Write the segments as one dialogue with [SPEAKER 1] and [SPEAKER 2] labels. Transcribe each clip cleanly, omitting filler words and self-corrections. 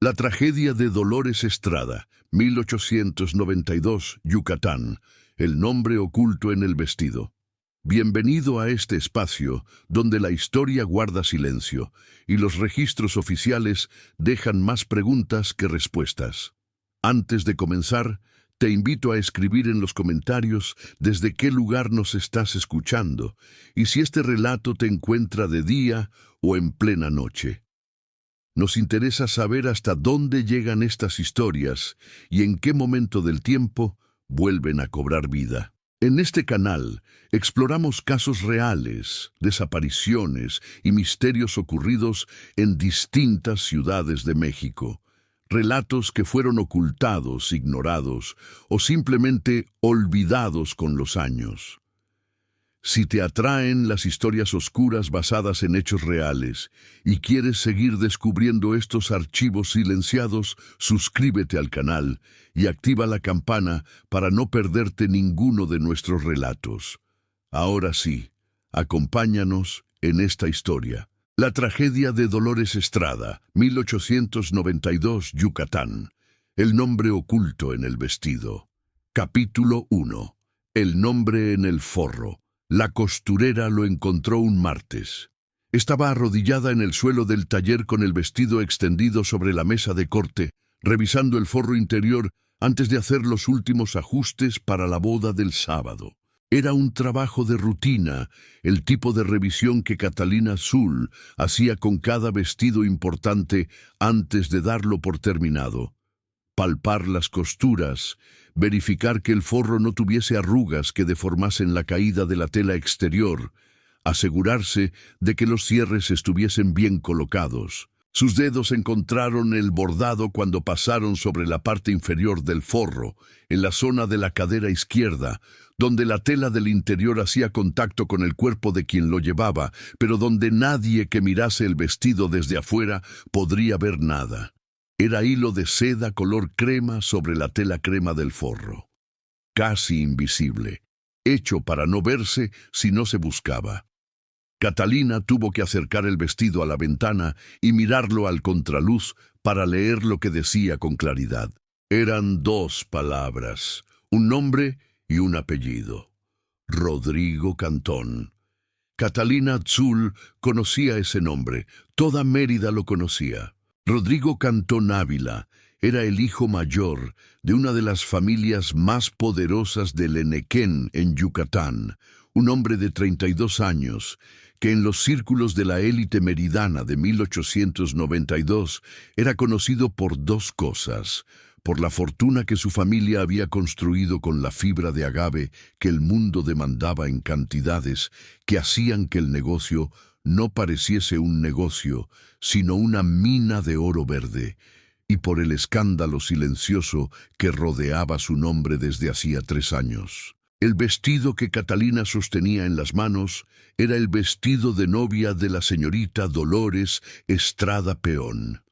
[SPEAKER 1] La tragedia de Dolores Estrada, 1892, Yucatán. El nombre oculto en el vestido. Bienvenido a este espacio donde la historia guarda silencio y los registros oficiales dejan más preguntas que respuestas. Antes de comenzar, te invito a escribir en los comentarios desde qué lugar nos estás escuchando y si este relato te encuentra de día o en plena noche. Nos interesa saber hasta dónde llegan estas historias y en qué momento del tiempo vuelven a cobrar vida. En este canal exploramos casos reales, desapariciones y misterios ocurridos en distintas ciudades de México. Relatos que fueron ocultados, ignorados o simplemente olvidados con los años. Si te atraen las historias oscuras basadas en hechos reales y quieres seguir descubriendo estos archivos silenciados, suscríbete al canal y activa la campana para no perderte ninguno de nuestros relatos. Ahora sí, acompáñanos en esta historia. La tragedia de Dolores Estrada, 1892, Yucatán. El nombre oculto en el vestido. Capítulo 1. El nombre en el forro. La costurera lo encontró un martes. Estaba arrodillada en el suelo del taller con el vestido extendido sobre la mesa de corte, revisando el forro interior antes de hacer los últimos ajustes para la boda del sábado. Era un trabajo de rutina, el tipo de revisión que Catalina Zul hacía con cada vestido importante antes de darlo por terminado. Palpar las costuras, verificar que el forro no tuviese arrugas que deformasen la caída de la tela exterior, asegurarse de que los cierres estuviesen bien colocados. Sus dedos encontraron el bordado cuando pasaron sobre la parte inferior del forro, en la zona de la cadera izquierda, donde la tela del interior hacía contacto con el cuerpo de quien lo llevaba, pero donde nadie que mirase el vestido desde afuera podría ver nada. Era hilo de seda color crema sobre la tela crema del forro. Casi invisible, hecho para no verse si no se buscaba. Catalina tuvo que acercar el vestido a la ventana y mirarlo al contraluz para leer lo que decía con claridad. Eran dos palabras, un nombre y un apellido. Rodrigo Cantón. Catalina Zul conocía ese nombre, toda Mérida lo conocía. Rodrigo Cantón Ávila era el hijo mayor de una de las familias más poderosas del Enequén en Yucatán, un hombre de 32 años que en los círculos de la élite meridana de 1892 era conocido por dos cosas: por la fortuna que su familia había construido con la fibra de agave que el mundo demandaba en cantidades que hacían que el negocio no pareciese un negocio, sino una mina de oro verde, y por el escándalo silencioso que rodeaba su nombre desde hacía 3 años. El vestido que Catalina sostenía en las manos era el vestido de novia de la señorita Dolores Estrada Peón.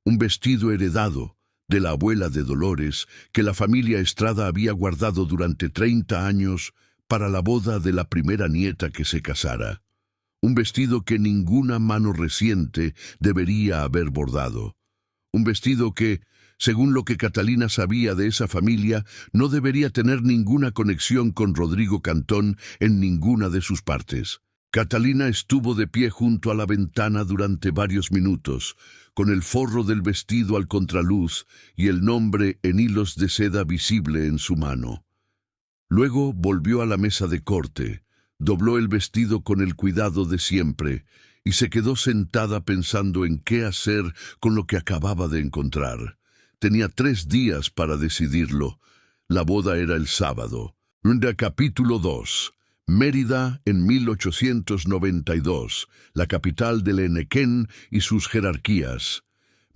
[SPEAKER 1] Un vestido heredado de la abuela de Dolores que la familia Estrada había guardado durante 30 años para la boda de la primera nieta que se casara. Un vestido que ninguna mano reciente debería haber bordado. Un vestido que, según lo que Catalina sabía de esa familia, no debería tener ninguna conexión con Rodrigo Cantón en ninguna de sus partes. Catalina estuvo de pie junto a la ventana durante varios minutos, con el forro del vestido al contraluz y el nombre en hilos de seda visible en su mano. Luego volvió a la mesa de corte, dobló el vestido con el cuidado de siempre y se quedó sentada pensando en qué hacer con lo que acababa de encontrar. Tenía 3 días para decidirlo. La boda era el sábado. Capítulo 2. Mérida en 1892, la capital del Enequén y sus jerarquías.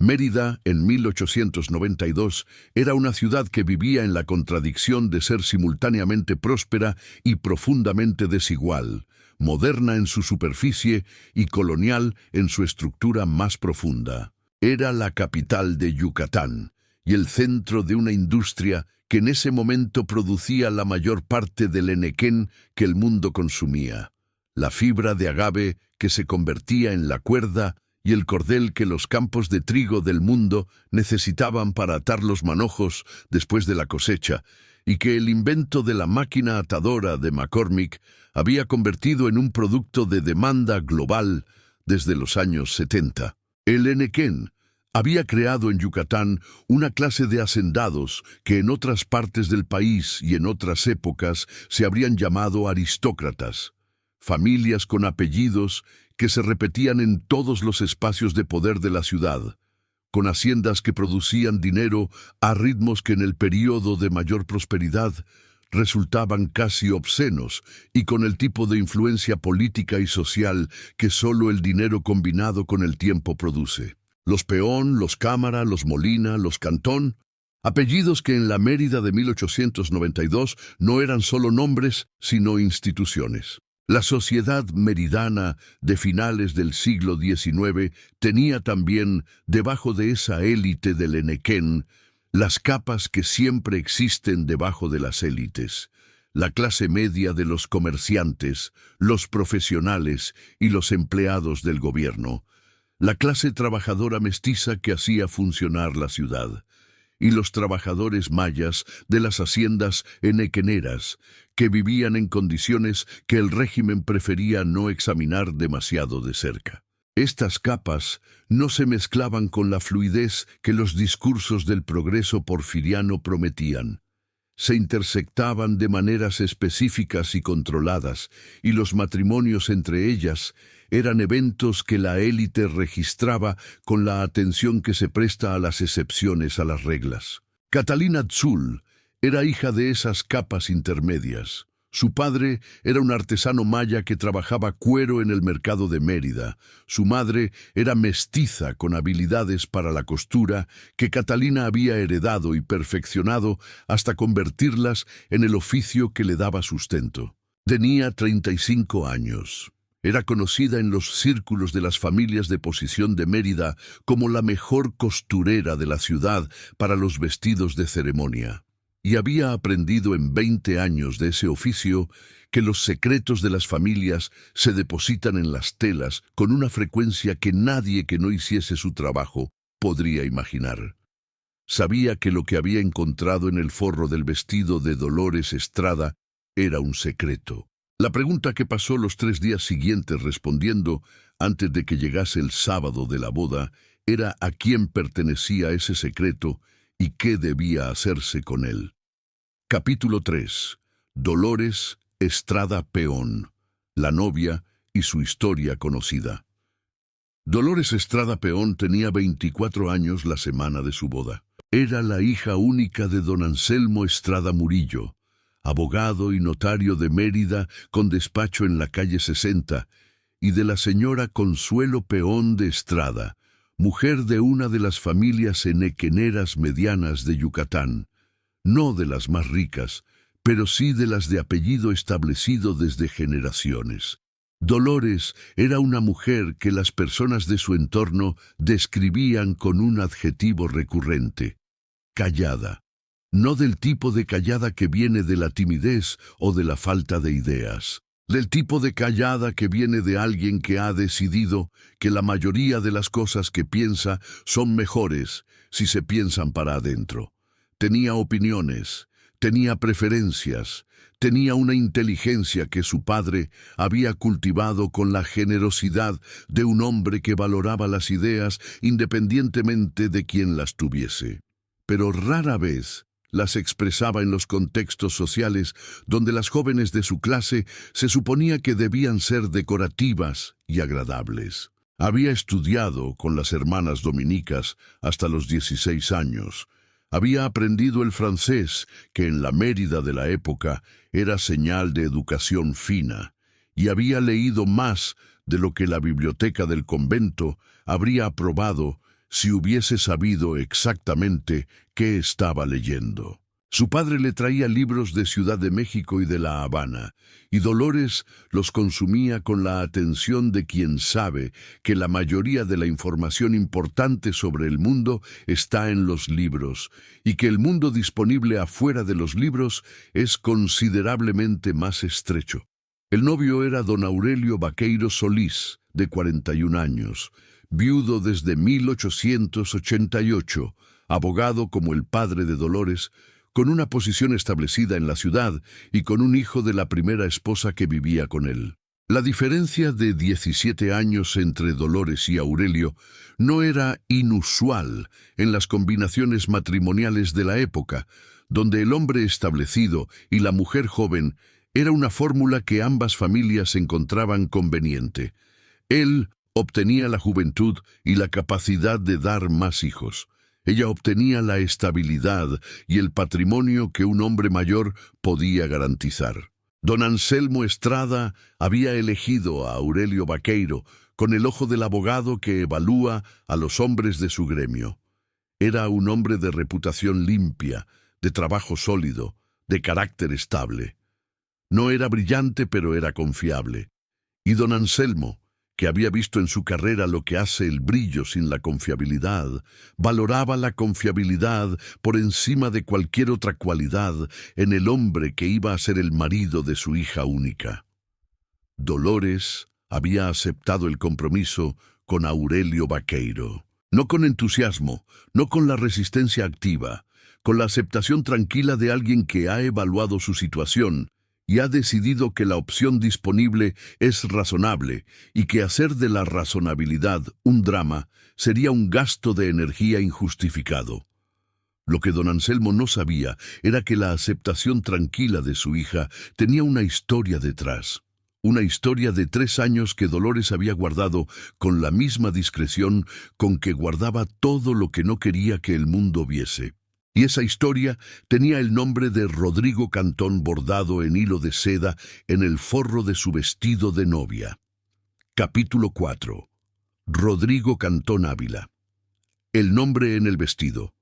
[SPEAKER 1] Mérida, en 1892, era una ciudad que vivía en la contradicción de ser simultáneamente próspera y profundamente desigual, moderna en su superficie y colonial en su estructura más profunda. Era la capital de Yucatán y el centro de una industria que en ese momento producía la mayor parte del enequén que el mundo consumía, la fibra de agave que se convertía en la cuerda y el cordel que los campos de trigo del mundo necesitaban para atar los manojos después de la cosecha, y que el invento de la máquina atadora de McCormick había convertido en un producto de demanda global desde los años 70. El enequén había creado en Yucatán una clase de hacendados que en otras partes del país y en otras épocas se habrían llamado aristócratas, familias con apellidos que se repetían en todos los espacios de poder de la ciudad, con haciendas que producían dinero a ritmos que en el período de mayor prosperidad resultaban casi obscenos y con el tipo de influencia política y social que solo el dinero combinado con el tiempo produce. Los Peón, los Cámara, los Molina, los Cantón, apellidos que en la Mérida de 1892 no eran solo nombres, sino instituciones. La sociedad meridana de finales del siglo XIX tenía también, debajo de esa élite del enequén, las capas que siempre existen debajo de las élites, la clase media de los comerciantes, los profesionales y los empleados del gobierno, la clase trabajadora mestiza que hacía funcionar la ciudad, y los trabajadores mayas de las haciendas enequeneras, que vivían en condiciones que el régimen prefería no examinar demasiado de cerca. Estas capas no se mezclaban con la fluidez que los discursos del progreso porfiriano prometían. Se intersectaban de maneras específicas y controladas, y los matrimonios entre ellas eran eventos que la élite registraba con la atención que se presta a las excepciones a las reglas. Catalina Tzul era hija de esas capas intermedias. Su padre era un artesano maya que trabajaba cuero en el mercado de Mérida. Su madre era mestiza con habilidades para la costura que Catalina había heredado y perfeccionado hasta convertirlas en el oficio que le daba sustento. Tenía 35 años. Era conocida en los círculos de las familias de posición de Mérida como la mejor costurera de la ciudad para los vestidos de ceremonia. Y había aprendido en 20 años de ese oficio que los secretos de las familias se depositan en las telas con una frecuencia que nadie que no hiciese su trabajo podría imaginar. Sabía que lo que había encontrado en el forro del vestido de Dolores Estrada era un secreto. La pregunta que pasó los 3 días siguientes respondiendo, antes de que llegase el sábado de la boda, era a quién pertenecía ese secreto y qué debía hacerse con él. Capítulo 3. Dolores Estrada Peón, la novia y su historia conocida. Dolores Estrada Peón tenía 24 años la semana de su boda. Era la hija única de don Anselmo Estrada Murillo, abogado y notario de Mérida con despacho en la calle 60, y de la señora Consuelo Peón de Estrada, mujer de una de las familias enequeneras medianas de Yucatán, no de las más ricas, pero sí de las de apellido establecido desde generaciones. Dolores era una mujer que las personas de su entorno describían con un adjetivo recurrente: callada. No del tipo de callada que viene de la timidez o de la falta de ideas. Del tipo de callada que viene de alguien que ha decidido que la mayoría de las cosas que piensa son mejores si se piensan para adentro. Tenía opiniones, tenía preferencias, tenía una inteligencia que su padre había cultivado con la generosidad de un hombre que valoraba las ideas independientemente de quien las tuviese. Pero rara vez las expresaba en los contextos sociales donde las jóvenes de su clase se suponía que debían ser decorativas y agradables. Había estudiado con las hermanas dominicas hasta los 16 años. Había aprendido el francés, que en la Mérida de la época era señal de educación fina, y había leído más de lo que la biblioteca del convento habría aprobado si hubiese sabido exactamente qué estaba leyendo. Su padre le traía libros de Ciudad de México y de La Habana, y Dolores los consumía con la atención de quien sabe que la mayoría de la información importante sobre el mundo está en los libros, y que el mundo disponible afuera de los libros es considerablemente más estrecho. El novio era don Aurelio Vaqueiro Solís, de 41 años, viudo desde 1888, abogado como el padre de Dolores, con una posición establecida en la ciudad y con un hijo de la primera esposa que vivía con él. La diferencia de 17 años entre Dolores y Aurelio no era inusual en las combinaciones matrimoniales de la época, donde el hombre establecido y la mujer joven era una fórmula que ambas familias encontraban conveniente. Él obtenía la juventud y la capacidad de dar más hijos. Ella obtenía la estabilidad y el patrimonio que un hombre mayor podía garantizar. Don Anselmo Estrada había elegido a Aurelio Baqueiro con el ojo del abogado que evalúa a los hombres de su gremio. Era un hombre de reputación limpia, de trabajo sólido, de carácter estable. No era brillante, pero era confiable. Y don Anselmo, que había visto en su carrera lo que hace el brillo sin la confiabilidad, valoraba la confiabilidad por encima de cualquier otra cualidad en el hombre que iba a ser el marido de su hija única. Dolores había aceptado el compromiso con Aurelio Baqueiro. No con entusiasmo, no con la resistencia activa, con la aceptación tranquila de alguien que ha evaluado su situación y ha decidido que la opción disponible es razonable y que hacer de la razonabilidad un drama sería un gasto de energía injustificado. Lo que don Anselmo no sabía era que la aceptación tranquila de su hija tenía una historia detrás. Una historia de 3 años que Dolores había guardado con la misma discreción con que guardaba todo lo que no quería que el mundo viese. Y esa historia tenía el nombre de Rodrigo Cantón bordado en hilo de seda en el forro de su vestido de novia. Capítulo 4. Rodrigo Cantón Ávila. El nombre en el vestido.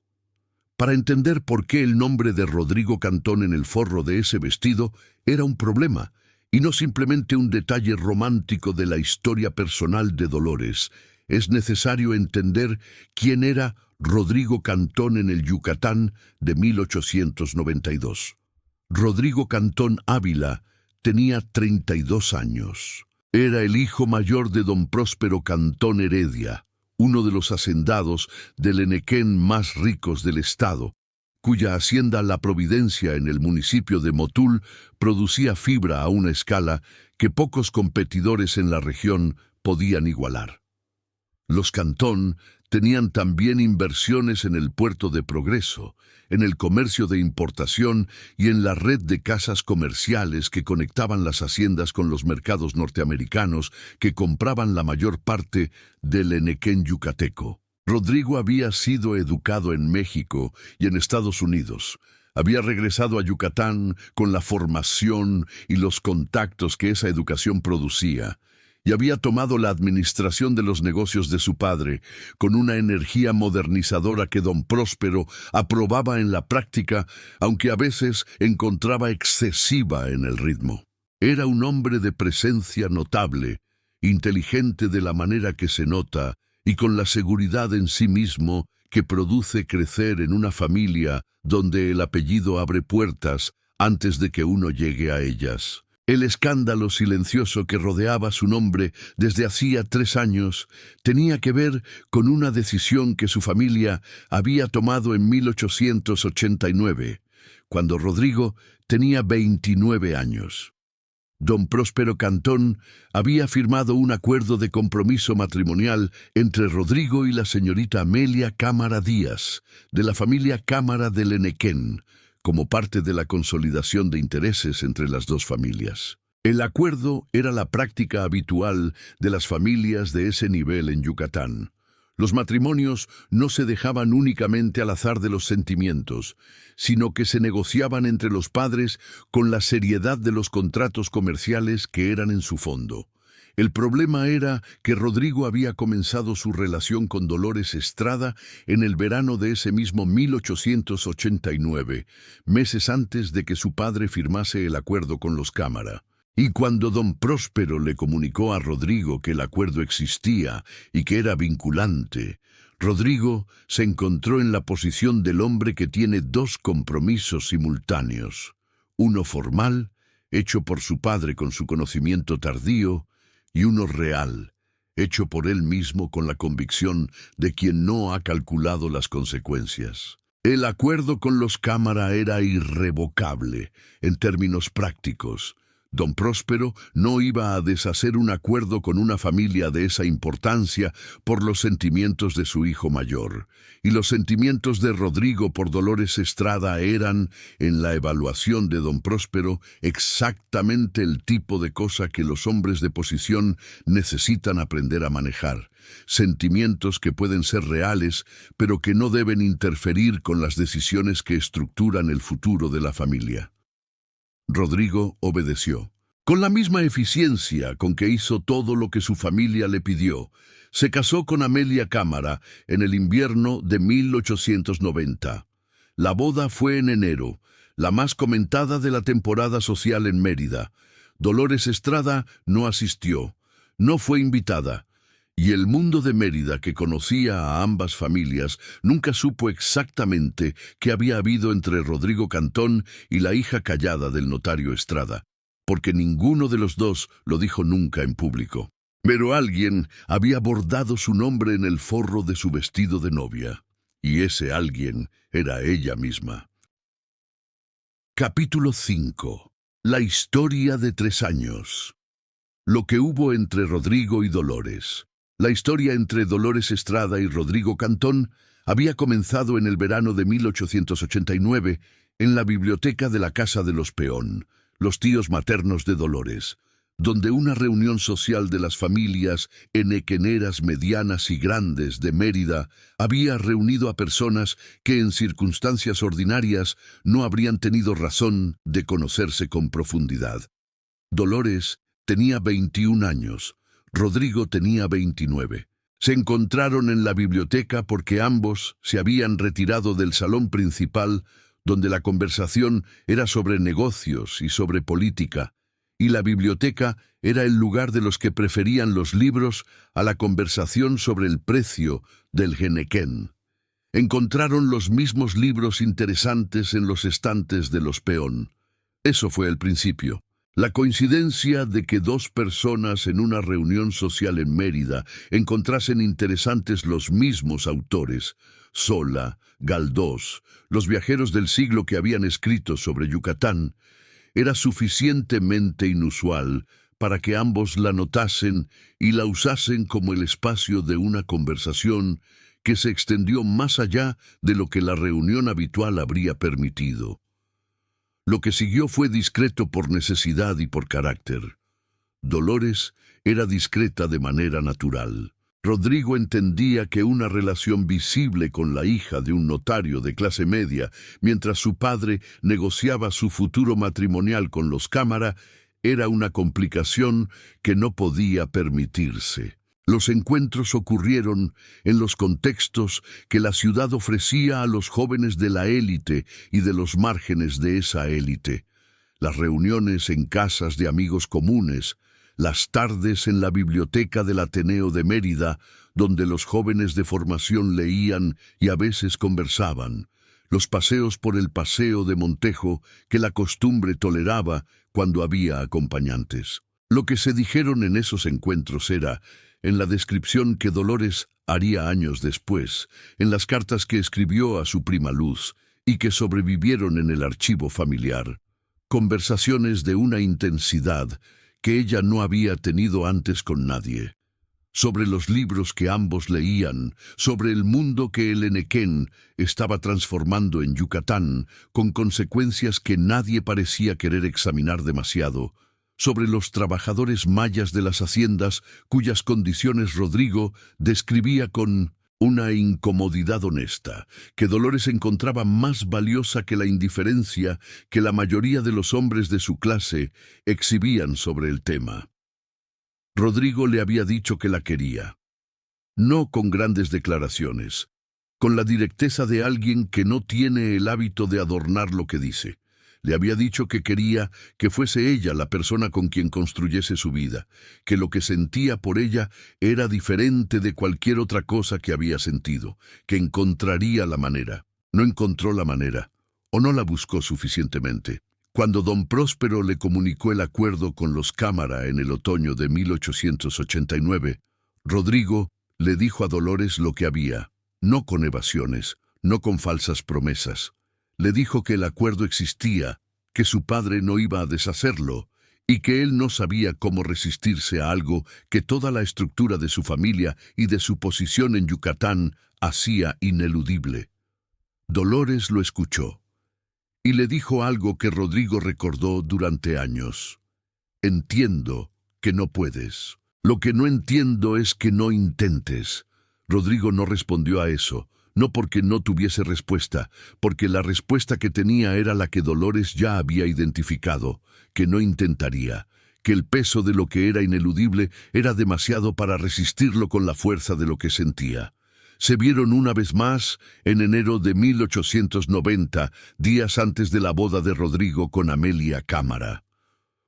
[SPEAKER 1] Para entender por qué el nombre de Rodrigo Cantón en el forro de ese vestido era un problema, y no simplemente un detalle romántico de la historia personal de Dolores, es necesario entender quién era Rodrigo Cantón en el Yucatán de 1892. Rodrigo Cantón Ávila tenía 32 años. Era el hijo mayor de don Próspero Cantón Heredia, uno de los hacendados del Enequén más ricos del estado, cuya hacienda La Providencia en el municipio de Motul producía fibra a una escala que pocos competidores en la región podían igualar. Los Cantón tenían también inversiones en el puerto de Progreso, en el comercio de importación y en la red de casas comerciales que conectaban las haciendas con los mercados norteamericanos que compraban la mayor parte del Enequén yucateco. Rodrigo había sido educado en México y en Estados Unidos. Había regresado a Yucatán con la formación y los contactos que esa educación producía, y había tomado la administración de los negocios de su padre con una energía modernizadora que don Próspero aprobaba en la práctica, aunque a veces encontraba excesiva en el ritmo. Era un hombre de presencia notable, inteligente de la manera que se nota y con la seguridad en sí mismo que produce crecer en una familia donde el apellido abre puertas antes de que uno llegue a ellas. El escándalo silencioso que rodeaba su nombre desde hacía 3 años tenía que ver con una decisión que su familia había tomado en 1889, cuando Rodrigo tenía 29 años. Don Próspero Cantón había firmado un acuerdo de compromiso matrimonial entre Rodrigo y la señorita Amelia Cámara Díaz, de la familia Cámara del Enequén, como parte de la consolidación de intereses entre las dos familias. El acuerdo era la práctica habitual de las familias de ese nivel en Yucatán. Los matrimonios no se dejaban únicamente al azar de los sentimientos, sino que se negociaban entre los padres con la seriedad de los contratos comerciales que eran en su fondo. El problema era que Rodrigo había comenzado su relación con Dolores Estrada en el verano de ese mismo 1889, meses antes de que su padre firmase el acuerdo con los Cámara. Y cuando don Próspero le comunicó a Rodrigo que el acuerdo existía y que era vinculante, Rodrigo se encontró en la posición del hombre que tiene 2 compromisos simultáneos, uno formal, hecho por su padre con su conocimiento tardío, y uno real, hecho por él mismo con la convicción de quien no ha calculado las consecuencias. El acuerdo con los Cámara era irrevocable en términos prácticos. Don Próspero no iba a deshacer un acuerdo con una familia de esa importancia por los sentimientos de su hijo mayor, y los sentimientos de Rodrigo por Dolores Estrada eran, en la evaluación de Don Próspero, exactamente el tipo de cosa que los hombres de posición necesitan aprender a manejar. Sentimientos que pueden ser reales, pero que no deben interferir con las decisiones que estructuran el futuro de la familia. Rodrigo obedeció. Con la misma eficiencia con que hizo todo lo que su familia le pidió, se casó con Amelia Cámara en el invierno de 1890. La boda fue en enero, la más comentada de la temporada social en Mérida. Dolores Estrada no asistió, no fue invitada, y el mundo de Mérida, que conocía a ambas familias, nunca supo exactamente qué había habido entre Rodrigo Cantón y la hija callada del notario Estrada, porque ninguno de los dos lo dijo nunca en público. Pero alguien había bordado su nombre en el forro de su vestido de novia, y ese alguien era ella misma. Capítulo 5. La historia de 3 años. Lo que hubo entre Rodrigo y Dolores. La historia entre Dolores Estrada y Rodrigo Cantón había comenzado en el verano de 1889 en la biblioteca de la Casa de los Peón, los tíos maternos de Dolores, donde una reunión social de las familias enequeneras medianas y grandes de Mérida había reunido a personas que en circunstancias ordinarias no habrían tenido razón de conocerse con profundidad. Dolores tenía 21 años. Rodrigo tenía 29. Se encontraron en la biblioteca porque ambos se habían retirado del salón principal, donde la conversación era sobre negocios y sobre política, y la biblioteca era el lugar de los que preferían los libros a la conversación sobre el precio del genequén. Encontraron los mismos libros interesantes en los estantes de los Peón. Eso fue el principio. La coincidencia de que 2 personas en una reunión social en Mérida encontrasen interesantes los mismos autores, Sola, Galdós, los viajeros del siglo que habían escrito sobre Yucatán, era suficientemente inusual para que ambos la notasen y la usasen como el espacio de una conversación que se extendió más allá de lo que la reunión habitual habría permitido. Lo que siguió fue discreto por necesidad y por carácter. Dolores era discreta de manera natural. Rodrigo entendía que una relación visible con la hija de un notario de clase media, mientras su padre negociaba su futuro matrimonial con los Cámara, era una complicación que no podía permitirse. Los encuentros ocurrieron en los contextos que la ciudad ofrecía a los jóvenes de la élite y de los márgenes de esa élite. Las reuniones en casas de amigos comunes, las tardes en la biblioteca del Ateneo de Mérida, donde los jóvenes de formación leían y a veces conversaban, los paseos por el Paseo de Montejo que la costumbre toleraba cuando había acompañantes. Lo que se dijeron en esos encuentros era, en la descripción que Dolores haría años después, en las cartas que escribió a su prima Luz y que sobrevivieron en el archivo familiar, conversaciones de una intensidad que ella no había tenido antes con nadie, sobre los libros que ambos leían, sobre el mundo que el Enequén estaba transformando en Yucatán, con consecuencias que nadie parecía querer examinar demasiado, sobre los trabajadores mayas de las haciendas cuyas condiciones Rodrigo describía con una incomodidad honesta, que Dolores encontraba más valiosa que la indiferencia que la mayoría de los hombres de su clase exhibían sobre el tema. Rodrigo le había dicho que la quería, no con grandes declaraciones, con la directeza de alguien que no tiene el hábito de adornar lo que dice. Le había dicho que quería que fuese ella la persona con quien construyese su vida, que lo que sentía por ella era diferente de cualquier otra cosa que había sentido, que encontraría la manera. No encontró la manera, o no la buscó suficientemente. Cuando don Próspero le comunicó el acuerdo con los Cámara en el otoño de 1889, Rodrigo le dijo a Dolores lo que había, no con evasiones, no con falsas promesas. Le dijo que el acuerdo existía, que su padre no iba a deshacerlo, y que él no sabía cómo resistirse a algo que toda la estructura de su familia y de su posición en Yucatán hacía ineludible. Dolores lo escuchó, y le dijo algo que Rodrigo recordó durante años. Entiendo que no puedes. Lo que no entiendo es que no intentes. Rodrigo no respondió a eso, no porque no tuviese respuesta, porque la respuesta que tenía era la que Dolores ya había identificado, que no intentaría, que el peso de lo que era ineludible era demasiado para resistirlo con la fuerza de lo que sentía. Se vieron una vez más en enero de 1890, días antes de la boda de Rodrigo con Amelia Cámara.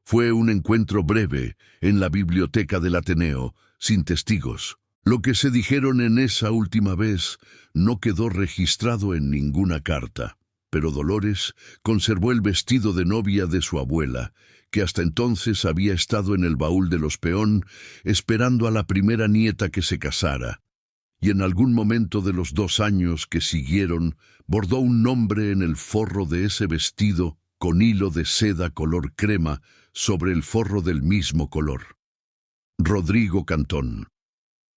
[SPEAKER 1] Fue un encuentro breve en la biblioteca del Ateneo, sin testigos. Lo que se dijeron en esa última vez no quedó registrado en ninguna carta, pero Dolores conservó el vestido de novia de su abuela, que hasta entonces había estado en el baúl de los Peón, esperando a la primera nieta que se casara, y en algún momento de los 2 años que siguieron, bordó un nombre en el forro de ese vestido con hilo de seda color crema sobre el forro del mismo color. Rodrigo Cantón.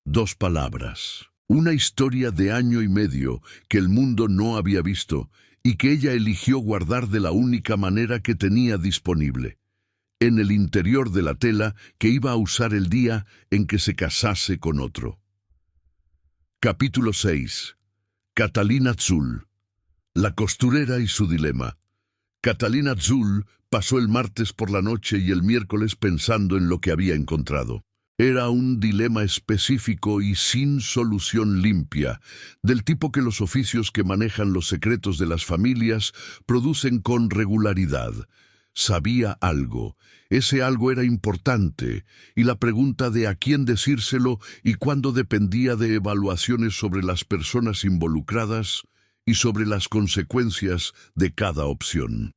[SPEAKER 1] 2 palabras. Una historia de año y medio que el mundo no había visto y que ella eligió guardar de la única manera que tenía disponible, en el interior de la tela que iba a usar el día en que se casase con otro. Capítulo 6. Catalina Tzul. La costurera y su dilema. Catalina Tzul pasó el martes por la noche y el miércoles pensando en lo que había encontrado. Era un dilema específico y sin solución limpia, del tipo que los oficios que manejan los secretos de las familias producen con regularidad. Sabía algo, ese algo era importante, y la pregunta de a quién decírselo y cuándo dependía de evaluaciones sobre las personas involucradas y sobre las consecuencias de cada opción.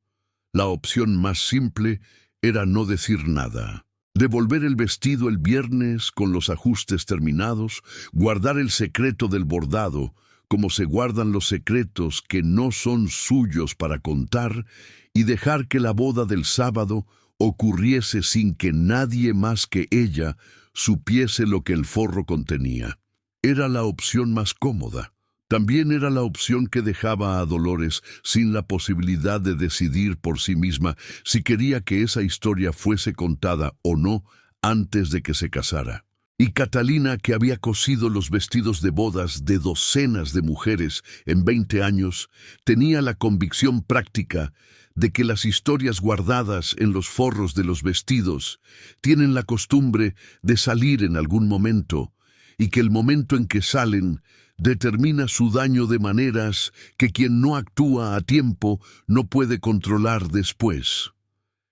[SPEAKER 1] La opción más simple era no decir nada. Devolver el vestido el viernes con los ajustes terminados, guardar el secreto del bordado, como se guardan los secretos que no son suyos para contar, y dejar que la boda del sábado ocurriese sin que nadie más que ella supiese lo que el forro contenía. Era la opción más cómoda. También era la opción que dejaba a Dolores sin la posibilidad de decidir por sí misma si quería que esa historia fuese contada o no antes de que se casara. Y Catalina, que había cosido los vestidos de bodas de docenas de mujeres en 20 años, tenía la convicción práctica de que las historias guardadas en los forros de los vestidos tienen la costumbre de salir en algún momento, y que el momento en que salen determina su daño de maneras que quien no actúa a tiempo no puede controlar después.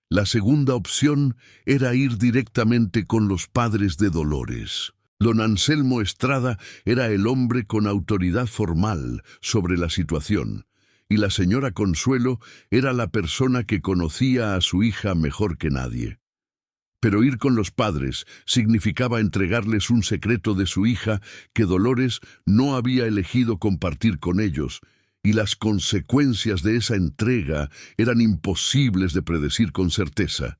[SPEAKER 1] La segunda opción era ir directamente con los padres de Dolores. Don Anselmo Estrada era el hombre con autoridad formal sobre la situación, y la señora Consuelo era la persona que conocía a su hija mejor que nadie. Pero ir con los padres significaba entregarles un secreto de su hija que Dolores no había elegido compartir con ellos, y las consecuencias de esa entrega eran imposibles de predecir con certeza.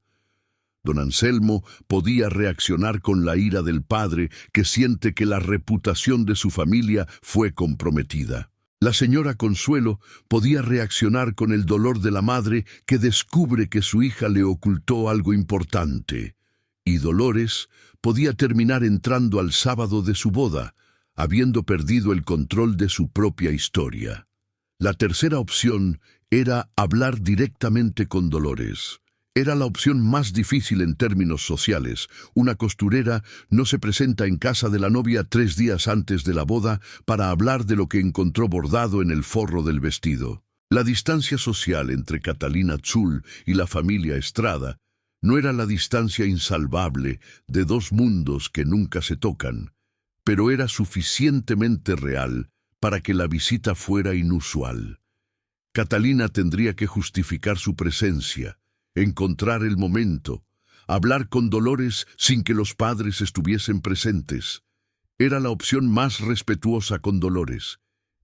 [SPEAKER 1] Don Anselmo podía reaccionar con la ira del padre que siente que la reputación de su familia fue comprometida. La señora Consuelo podía reaccionar con el dolor de la madre que descubre que su hija le ocultó algo importante. Y Dolores podía terminar entrando al sábado de su boda, habiendo perdido el control de su propia historia. La tercera opción era hablar directamente con Dolores. Era la opción más difícil en términos sociales. Una costurera no se presenta en casa de la novia 3 días antes de la boda para hablar de lo que encontró bordado en el forro del vestido. La distancia social entre Catalina Tzul y la familia Estrada no era la distancia insalvable de 2 mundos que nunca se tocan, pero era suficientemente real para que la visita fuera inusual. Catalina tendría que justificar su presencia, encontrar el momento, hablar con Dolores sin que los padres estuviesen presentes, Era la opción más respetuosa con Dolores.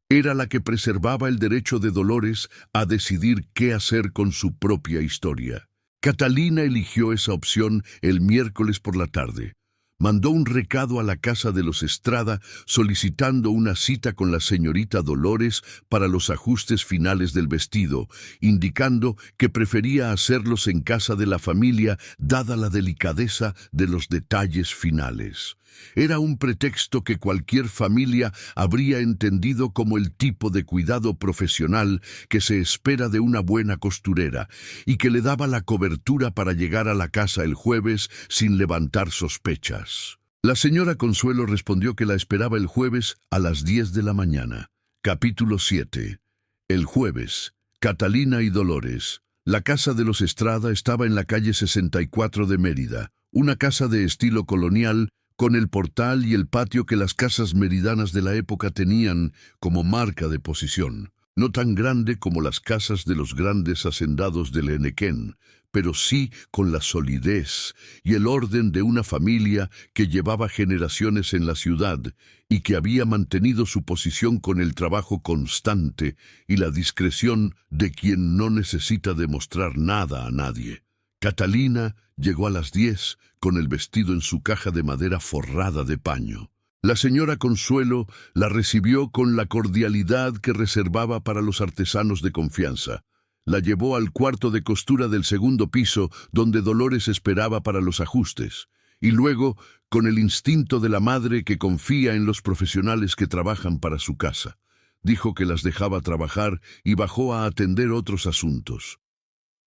[SPEAKER 1] Era la que preservaba el derecho de Dolores a decidir qué hacer con su propia historia. Catalina eligió esa opción el miércoles por la tarde. Mandó un recado a la casa de los Estrada solicitando una cita con la señorita Dolores para los ajustes finales del vestido, indicando que prefería hacerlos en casa de la familia dada la delicadeza de los detalles finales. Era un pretexto que cualquier familia habría entendido como el tipo de cuidado profesional que se espera de una buena costurera y que le daba la cobertura para llegar a la casa el jueves sin levantar sospechas. La señora Consuelo respondió que la esperaba el jueves a las 10 de la mañana. Capítulo 7. El jueves. Catalina y Dolores. La casa de los Estrada estaba en la calle 64 de Mérida, una casa de estilo colonial con el portal y el patio que las casas meridanas de la época tenían como marca de posición. No tan grande como las casas de los grandes hacendados del Enequén, pero sí con la solidez y el orden de una familia que llevaba generaciones en la ciudad y que había mantenido su posición con el trabajo constante y la discreción de quien no necesita demostrar nada a nadie. Catalina llegó a las 10 con el vestido en su caja de madera forrada de paño. La señora Consuelo la recibió con la cordialidad que reservaba para los artesanos de confianza. La llevó al cuarto de costura del segundo piso, donde Dolores esperaba para los ajustes, y luego, con el instinto de la madre que confía en los profesionales que trabajan para su casa, dijo que las dejaba trabajar y bajó a atender otros asuntos.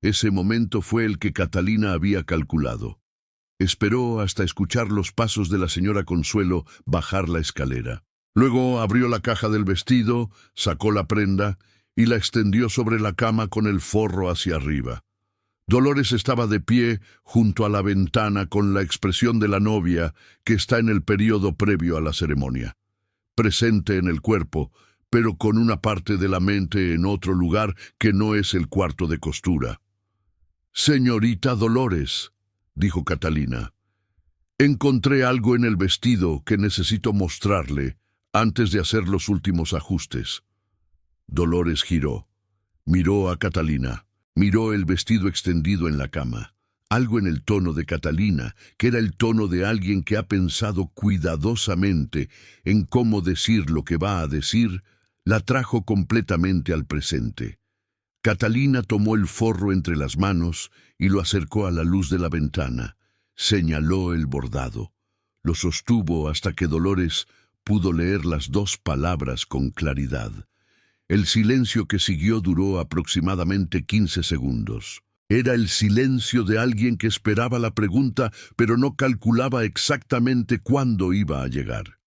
[SPEAKER 1] Ese momento fue el que Catalina había calculado. Esperó hasta escuchar los pasos de la señora Consuelo bajar la escalera. Luego abrió la caja del vestido, sacó la prenda y la extendió sobre la cama con el forro hacia arriba. Dolores estaba de pie junto a la ventana con la expresión de la novia que está en el período previo a la ceremonia, presente en el cuerpo, pero con una parte de la mente en otro lugar que no es el cuarto de costura. «Señorita Dolores», dijo Catalina, «encontré algo en el vestido que necesito mostrarle antes de hacer los últimos ajustes». Dolores giró, miró a Catalina, miró el vestido extendido en la cama. Algo en el tono de Catalina, que era el tono de alguien que ha pensado cuidadosamente en cómo decir lo que va a decir, la trajo completamente al presente. Catalina tomó el forro entre las manos y lo acercó a la luz de la ventana. Señaló el bordado. Lo sostuvo hasta que Dolores pudo leer las dos palabras con claridad. El silencio que siguió duró aproximadamente 15 segundos. Era el silencio de alguien que esperaba la pregunta, pero no calculaba exactamente cuándo iba a llegar.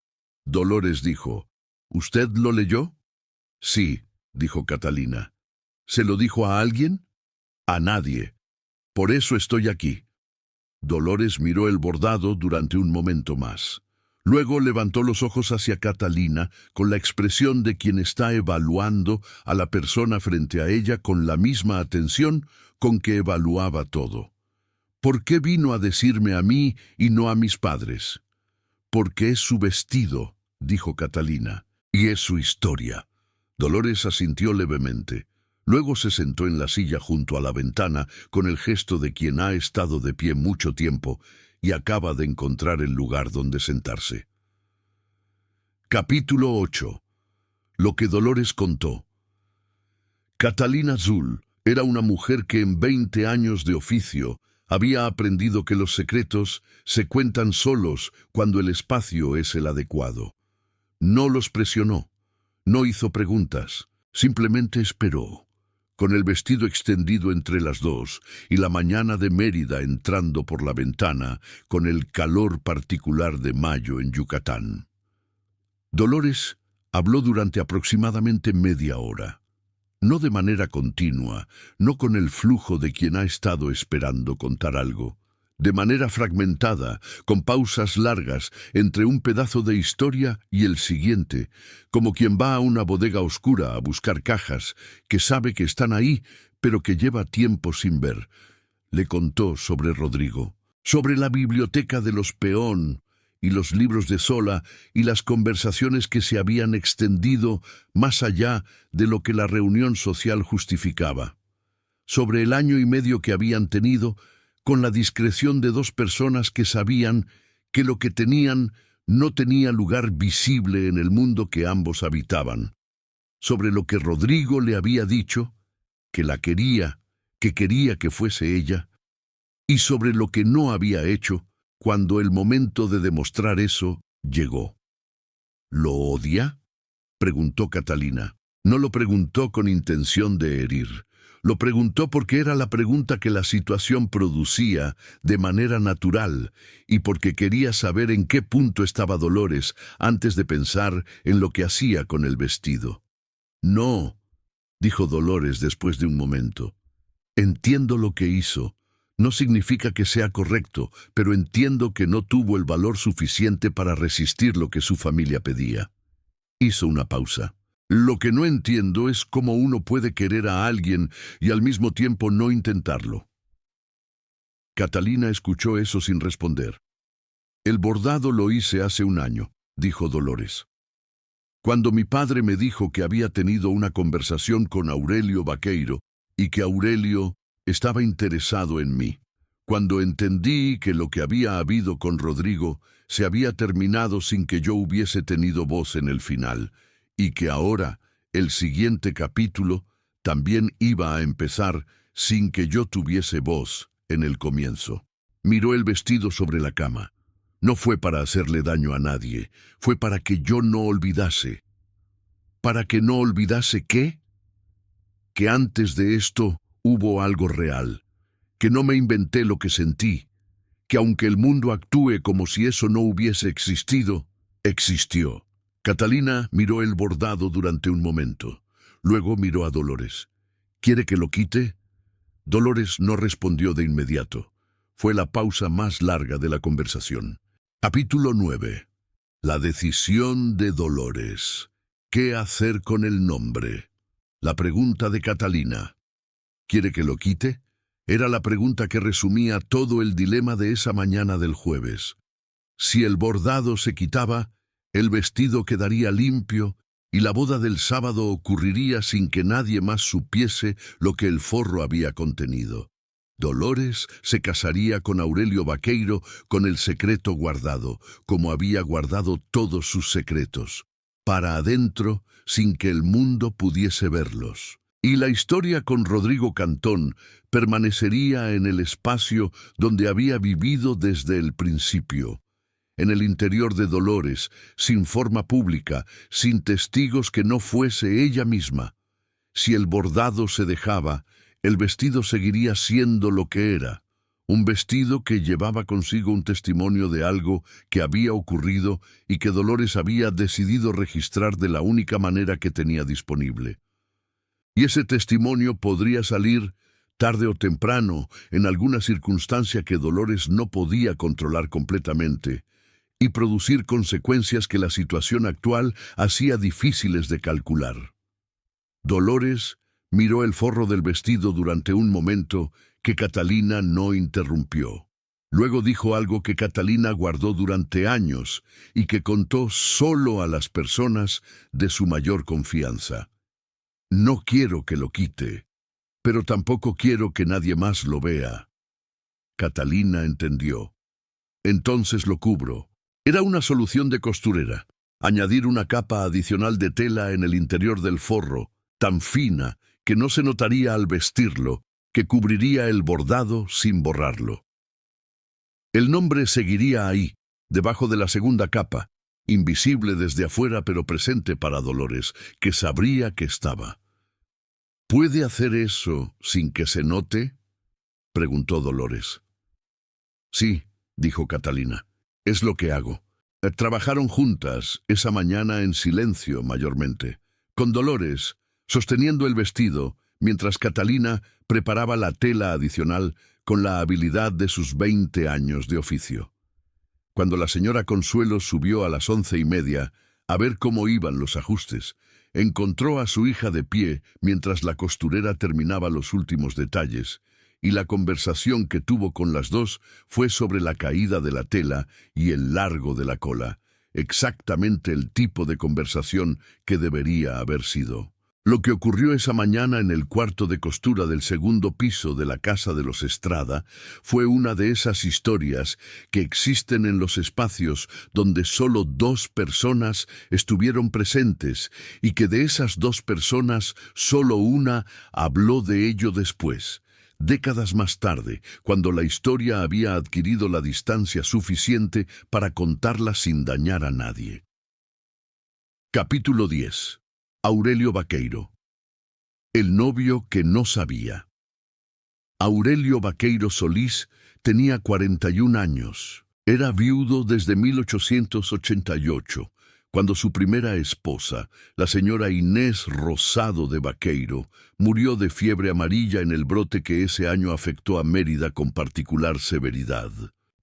[SPEAKER 1] Dolores dijo, «¿Usted lo leyó?» «Sí», dijo Catalina. «¿Se lo dijo a alguien?» «A nadie. Por eso estoy aquí». Dolores miró el bordado durante un momento más. Luego levantó los ojos hacia Catalina con la expresión de quien está evaluando a la persona frente a ella con la misma atención con que evaluaba todo. «¿Por qué vino a decirme a mí y no a mis padres?» «Porque es su vestido», dijo Catalina, «y es su historia». Dolores asintió levemente. Luego se sentó en la silla junto a la ventana con el gesto de quien ha estado de pie mucho tiempo y acaba de encontrar el lugar donde sentarse. Capítulo 8. Lo que Dolores contó. Catalina Zul era una mujer que en 20 años de oficio había aprendido que los secretos se cuentan solos cuando el espacio es el adecuado. No los presionó, no hizo preguntas, simplemente esperó. Con el vestido extendido entre las dos y la mañana de Mérida entrando por la ventana con el calor particular de mayo en Yucatán. Dolores habló durante aproximadamente media hora. No de manera continua, no con el flujo de quien ha estado esperando contar algo. De manera fragmentada, con pausas largas entre un pedazo de historia y el siguiente, como quien va a una bodega oscura a buscar cajas que sabe que están ahí, pero que lleva tiempo sin ver. Le contó sobre Rodrigo, sobre la biblioteca de los Peón y los libros de Zola y las conversaciones que se habían extendido más allá de lo que la reunión social justificaba. Sobre el año y medio que habían tenido, con la discreción de dos personas que sabían que lo que tenían no tenía lugar visible en el mundo que ambos habitaban. Sobre lo que Rodrigo le había dicho, que la quería, que quería que fuese ella, y sobre lo que no había hecho, cuando el momento de demostrar eso llegó. ¿Lo odia?, preguntó Catalina. No lo preguntó con intención de herir. Lo preguntó porque era la pregunta que la situación producía de manera natural y porque quería saber en qué punto estaba Dolores antes de pensar en lo que hacía con el vestido. No, dijo Dolores después de un momento. Entiendo lo que hizo. No significa que sea correcto, pero entiendo que no tuvo el valor suficiente para resistir lo que su familia pedía. Hizo una pausa. Lo que no entiendo es cómo uno puede querer a alguien y al mismo tiempo no intentarlo. Catalina escuchó eso sin responder. El bordado lo hice hace un año, dijo Dolores. Cuando mi padre me dijo que había tenido una conversación con Aurelio Baqueiro y que Aurelio estaba interesado en mí. Cuando entendí que lo que había habido con Rodrigo se había terminado sin que yo hubiese tenido voz en el final, y que ahora el siguiente capítulo también iba a empezar sin que yo tuviese voz en el comienzo. Miró el vestido sobre la cama. No fue para hacerle daño a nadie, fue para que yo no olvidase. ¿Para que no olvidase qué? Que antes de esto hubo algo real, que no me inventé lo que sentí, que aunque el mundo actúe como si eso no hubiese existido, existió. Catalina miró el bordado durante un momento. Luego miró a Dolores. ¿Quiere que lo quite? Dolores no respondió de inmediato. Fue la pausa más larga de la conversación. Capítulo 9. La decisión de Dolores. ¿Qué hacer con el nombre? La pregunta de Catalina. ¿Quiere que lo quite? Era la pregunta que resumía todo el dilema de esa mañana del jueves. Si el bordado se quitaba, el vestido quedaría limpio y la boda del sábado ocurriría sin que nadie más supiese lo que el forro había contenido. Dolores se casaría con Aurelio Baqueiro con el secreto guardado, como había guardado todos sus secretos, para adentro sin que el mundo pudiese verlos. Y la historia con Rodrigo Cantón permanecería en el espacio donde había vivido desde el principio, en el interior de Dolores, sin forma pública, sin testigos que no fuese ella misma. Si el bordado se dejaba, el vestido seguiría siendo lo que era, un vestido que llevaba consigo un testimonio de algo que había ocurrido y que Dolores había decidido registrar de la única manera que tenía disponible. Y ese testimonio podría salir, tarde o temprano, en alguna circunstancia que Dolores no podía controlar completamente, y producir consecuencias que la situación actual hacía difíciles de calcular. Dolores miró el forro del vestido durante un momento que Catalina no interrumpió. Luego dijo algo que Catalina guardó durante años y que contó solo a las personas de su mayor confianza. No quiero que lo quite, pero tampoco quiero que nadie más lo vea. Catalina entendió. Entonces lo cubro. Era una solución de costurera. Añadir una capa adicional de tela en el interior del forro, tan fina que no se notaría al vestirlo, que cubriría el bordado sin borrarlo. El nombre seguiría ahí, debajo de la segunda capa, invisible desde afuera pero presente para Dolores, que sabría que estaba. ¿Puede hacer eso sin que se note?, preguntó Dolores. Sí, dijo Catalina, es lo que hago. Trabajaron juntas esa mañana en silencio mayormente, con Dolores sosteniendo el vestido, mientras Catalina preparaba la tela adicional con la habilidad de sus 20 años de oficio. Cuando la señora Consuelo subió a las 11:30 a ver cómo iban los ajustes, encontró a su hija de pie mientras la costurera terminaba los últimos detalles, y la conversación que tuvo con las dos fue sobre la caída de la tela y el largo de la cola, exactamente el tipo de conversación que debería haber sido. Lo que ocurrió esa mañana en el cuarto de costura del segundo piso de la casa de los Estrada fue una de esas historias que existen en los espacios donde solo dos personas estuvieron presentes y que de esas dos personas solo una habló de ello después, décadas más tarde, cuando la historia había adquirido la distancia suficiente para contarla sin dañar a nadie. Capítulo 10. Aurelio Baqueiro. El novio que no sabía. Aurelio Baqueiro Solís tenía 41 años. Era viudo desde 1888, cuando su primera esposa, la señora Inés Rosado de Baqueiro, murió de fiebre amarilla en el brote que ese año afectó a Mérida con particular severidad.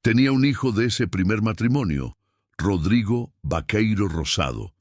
[SPEAKER 1] Tenía un hijo de ese primer matrimonio, Rodrigo Baqueiro Rosado.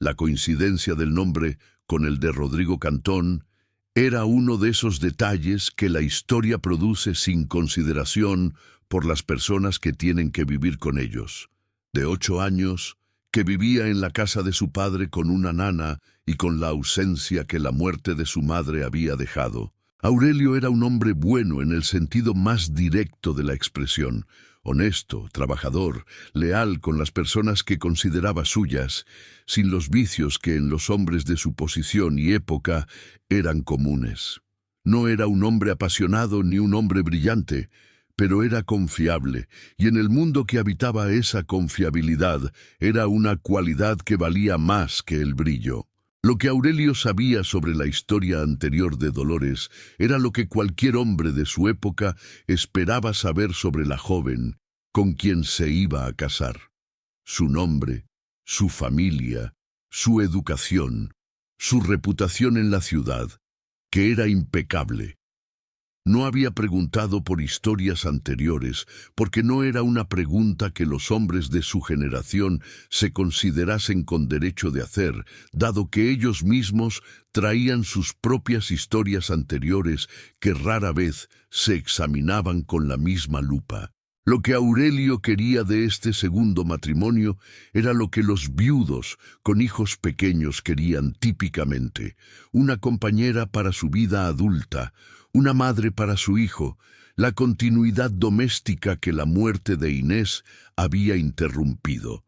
[SPEAKER 1] La coincidencia del nombre con el de Rodrigo Cantón era uno de esos detalles que la historia produce sin consideración por las personas que tienen que vivir con ellos. De 8 años, que vivía en la casa de su padre con una nana y con la ausencia que la muerte de su madre había dejado. Aurelio era un hombre bueno en el sentido más directo de la expresión, honesto, trabajador, leal con las personas que consideraba suyas, sin los vicios que en los hombres de su posición y época eran comunes. No era un hombre apasionado ni un hombre brillante, pero era confiable, y en el mundo que habitaba esa confiabilidad era una cualidad que valía más que el brillo. Lo que Aurelio sabía sobre la historia anterior de Dolores era lo que cualquier hombre de su época esperaba saber sobre la joven con quien se iba a casar. Su nombre, su familia, su educación, su reputación en la ciudad, que era impecable. No había preguntado por historias anteriores, porque no era una pregunta que los hombres de su generación se considerasen con derecho de hacer, dado que ellos mismos traían sus propias historias anteriores que rara vez se examinaban con la misma lupa. Lo que Aurelio quería de este segundo matrimonio era lo que los viudos con hijos pequeños querían típicamente: una compañera para su vida adulta, una madre para su hijo, la continuidad doméstica que la muerte de Inés había interrumpido.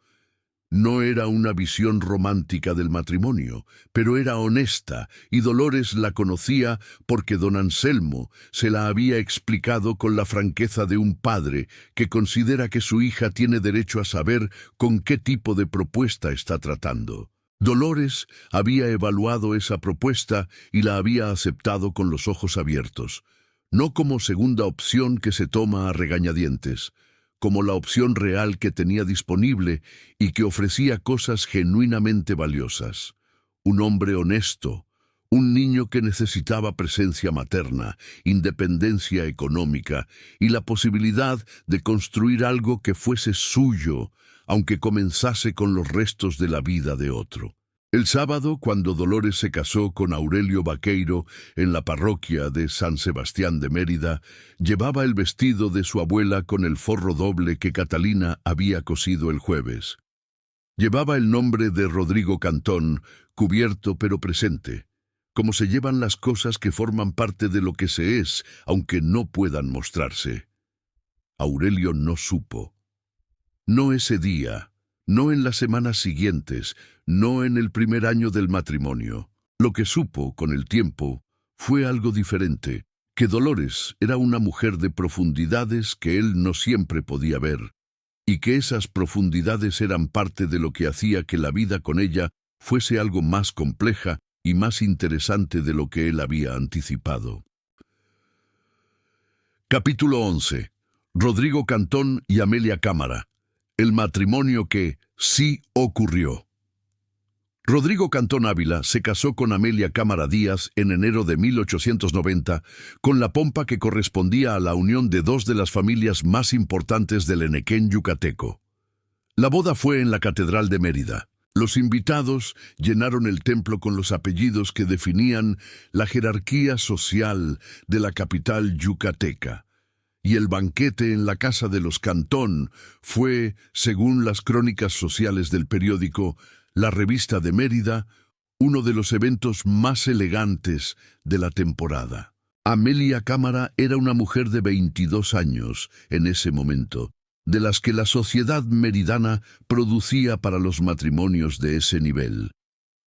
[SPEAKER 1] No era una visión romántica del matrimonio, pero era honesta, y Dolores la conocía porque don Anselmo se la había explicado con la franqueza de un padre que considera que su hija tiene derecho a saber con qué tipo de propuesta está tratando. Dolores había evaluado esa propuesta y la había aceptado con los ojos abiertos, no como segunda opción que se toma a regañadientes, como la opción real que tenía disponible y que ofrecía cosas genuinamente valiosas. Un hombre honesto, un niño que necesitaba presencia materna, independencia económica y la posibilidad de construir algo que fuese suyo, aunque comenzase con los restos de la vida de otro. El sábado, cuando Dolores se casó con Aurelio Baqueiro en la parroquia de San Sebastián de Mérida, llevaba el vestido de su abuela con el forro doble que Catalina había cosido el jueves. Llevaba el nombre de Rodrigo Cantón, cubierto pero presente, como se llevan las cosas que forman parte de lo que se es, aunque no puedan mostrarse. Aurelio no supo. No ese día, no en las semanas siguientes, no en el primer año del matrimonio. Lo que supo, con el tiempo, fue algo diferente, que Dolores era una mujer de profundidades que él no siempre podía ver, y que esas profundidades eran parte de lo que hacía que la vida con ella fuese algo más compleja y más interesante de lo que él había anticipado. Capítulo 11. Rodrigo Cantón y Amelia Cámara. El matrimonio que sí ocurrió. Rodrigo Cantón Ávila se casó con Amelia Cámara Díaz en enero de 1890, con la pompa que correspondía a la unión de dos de las familias más importantes del Enequén yucateco. La boda fue en la Catedral de Mérida. Los invitados llenaron el templo con los apellidos que definían la jerarquía social de la capital yucateca. Y el banquete en la casa de los Cantón fue, según las crónicas sociales del periódico La Revista de Mérida, uno de los eventos más elegantes de la temporada. Amelia Cámara era una mujer de 22 años en ese momento, de las que la sociedad meridana producía para los matrimonios de ese nivel.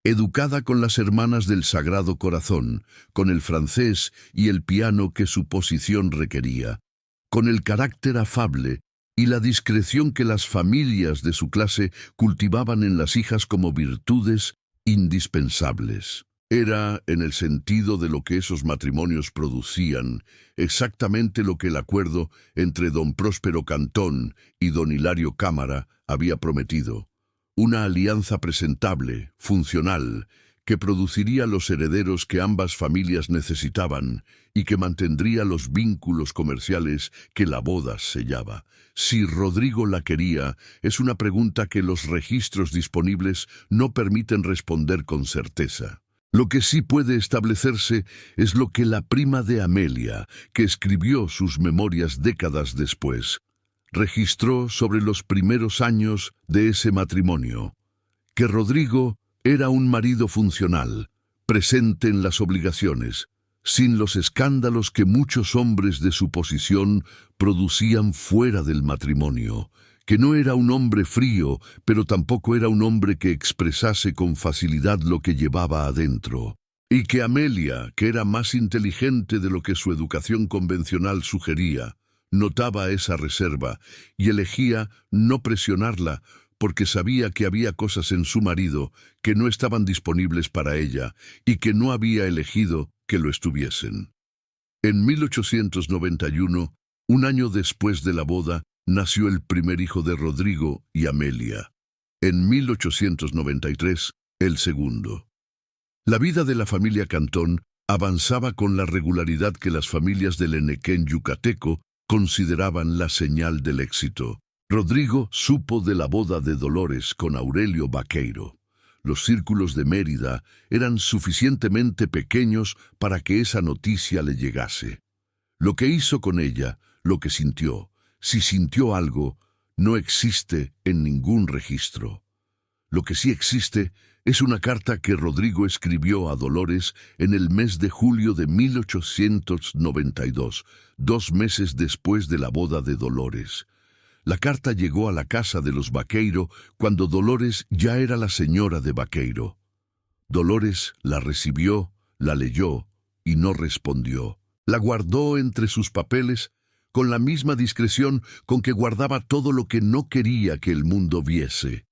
[SPEAKER 1] Educada con las hermanas del Sagrado Corazón, con el francés y el piano que su posición requería, con el carácter afable y la discreción que las familias de su clase cultivaban en las hijas como virtudes indispensables. Era, en el sentido de lo que esos matrimonios producían, exactamente lo que el acuerdo entre don Próspero Cantón y don Hilario Cámara había prometido: una alianza presentable, funcional, que produciría los herederos que ambas familias necesitaban y que mantendría los vínculos comerciales que la boda sellaba. Si Rodrigo la quería, es una pregunta que los registros disponibles no permiten responder con certeza. Lo que sí puede establecerse es lo que la prima de Amelia, que escribió sus memorias décadas después, registró sobre los primeros años de ese matrimonio: que Rodrigo era un marido funcional, presente en las obligaciones, sin los escándalos que muchos hombres de su posición producían fuera del matrimonio, que no era un hombre frío, pero tampoco era un hombre que expresase con facilidad lo que llevaba adentro, y que Amelia, que era más inteligente de lo que su educación convencional sugería, notaba esa reserva y elegía no presionarla, porque sabía que había cosas en su marido que no estaban disponibles para ella y que no había elegido que lo estuviesen. En 1891, un año después de la boda, nació el primer hijo de Rodrigo y Amelia. En 1893, el segundo. La vida de la familia Cantón avanzaba con la regularidad que las familias del Enequén yucateco consideraban la señal del éxito. Rodrigo supo de la boda de Dolores con Aurelio Baqueiro. Los círculos de Mérida eran suficientemente pequeños para que esa noticia le llegase. Lo que hizo con ella, lo que sintió, si sintió algo, no existe en ningún registro. Lo que sí existe es una carta que Rodrigo escribió a Dolores en el mes de julio de 1892, 2 meses después de la boda de Dolores. La carta llegó a la casa de los Baqueiro cuando Dolores ya era la señora de Baqueiro. Dolores la recibió, la leyó y no respondió. La guardó entre sus papeles con la misma discreción con que guardaba todo lo que no quería que el mundo viese.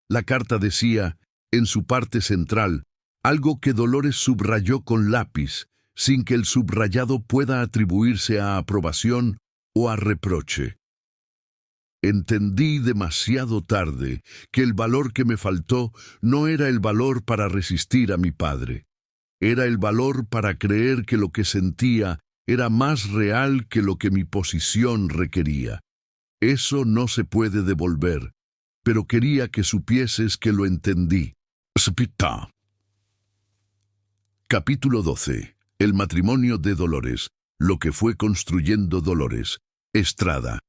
[SPEAKER 1] La carta decía, en su parte central, algo que Dolores subrayó con lápiz, sin que el subrayado pueda atribuirse a aprobación o a reproche. Entendí demasiado tarde que el valor que me faltó no era el valor para resistir a mi padre. Era el valor para creer que lo que sentía era más real que lo que mi posición requería. Eso no se puede devolver, pero quería que supieses que lo entendí. Spita. Capítulo 12. El matrimonio de Dolores. Lo que fue construyendo Dolores. Estrada.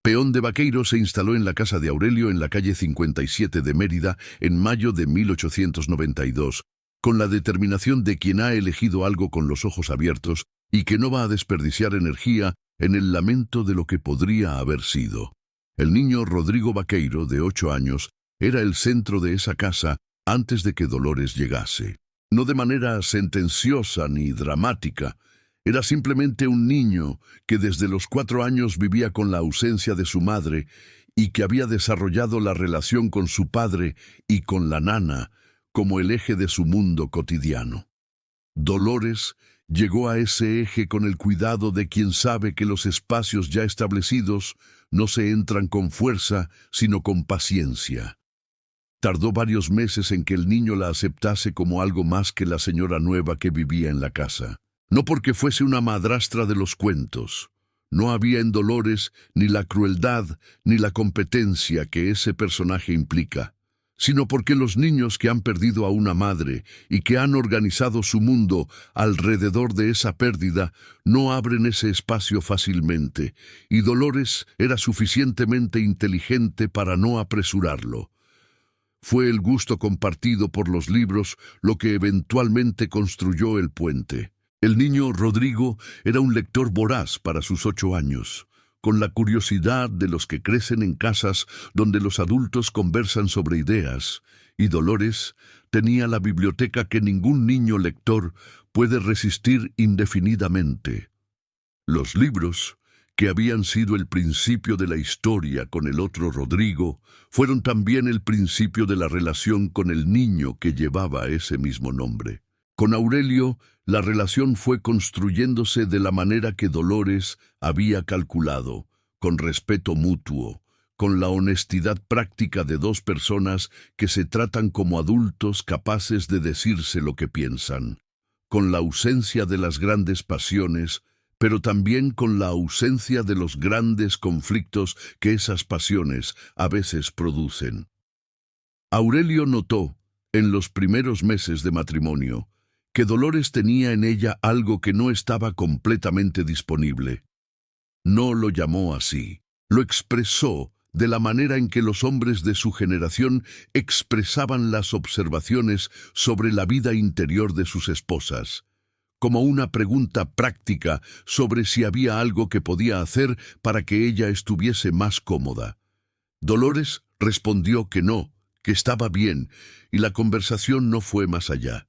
[SPEAKER 1] Peón de Baqueiro se instaló en la casa de Aurelio en la calle 57 de Mérida en mayo de 1892, con la determinación de quien ha elegido algo con los ojos abiertos y que no va a desperdiciar energía en el lamento de lo que podría haber sido. El niño Rodrigo Baqueiro, de 8 años, era el centro de esa casa antes de que Dolores llegase. No de manera sentenciosa ni dramática. Era simplemente un niño que desde los 4 años vivía con la ausencia de su madre y que había desarrollado la relación con su padre y con la nana como el eje de su mundo cotidiano. Dolores llegó a ese eje con el cuidado de quien sabe que los espacios ya establecidos no se entran con fuerza, sino con paciencia. Tardó varios meses en que el niño la aceptase como algo más que la señora nueva que vivía en la casa. No porque fuese una madrastra de los cuentos. No había en Dolores ni la crueldad ni la competencia que ese personaje implica, sino porque los niños que han perdido a una madre y que han organizado su mundo alrededor de esa pérdida no abren ese espacio fácilmente, y Dolores era suficientemente inteligente para no apresurarlo. Fue el gusto compartido por los libros lo que eventualmente construyó el puente. El niño Rodrigo era un lector voraz para sus 8 años, con la curiosidad de los que crecen en casas donde los adultos conversan sobre ideas, y Dolores tenía la biblioteca que ningún niño lector puede resistir indefinidamente. Los libros, que habían sido el principio de la historia con el otro Rodrigo, fueron también el principio de la relación con el niño que llevaba ese mismo nombre. Con Aurelio, la relación fue construyéndose de la manera que Dolores había calculado, con respeto mutuo, con la honestidad práctica de dos personas que se tratan como adultos capaces de decirse lo que piensan, con la ausencia de las grandes pasiones, pero también con la ausencia de los grandes conflictos que esas pasiones a veces producen. Aurelio notó, en los primeros meses de matrimonio, que Dolores tenía en ella algo que no estaba completamente disponible. No lo llamó así, lo expresó de la manera en que los hombres de su generación expresaban las observaciones sobre la vida interior de sus esposas, como una pregunta práctica sobre si había algo que podía hacer para que ella estuviese más cómoda. Dolores respondió que no, que estaba bien, y la conversación no fue más allá.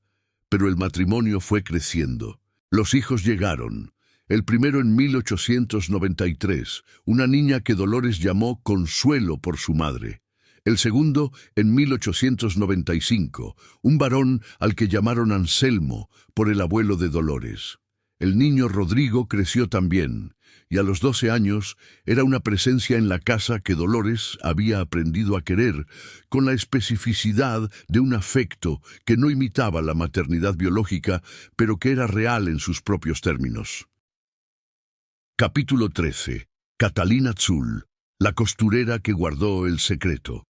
[SPEAKER 1] Pero el matrimonio fue creciendo. Los hijos llegaron. El primero en 1893, una niña que Dolores llamó Consuelo por su madre. El segundo en 1895, un varón al que llamaron Anselmo por el abuelo de Dolores. El niño Rodrigo creció también, y a los 12 años era una presencia en la casa que Dolores había aprendido a querer, con la especificidad de un afecto que no imitaba la maternidad biológica, pero que era real en sus propios términos. Capítulo 13. Catalina Zul, la costurera que guardó el secreto.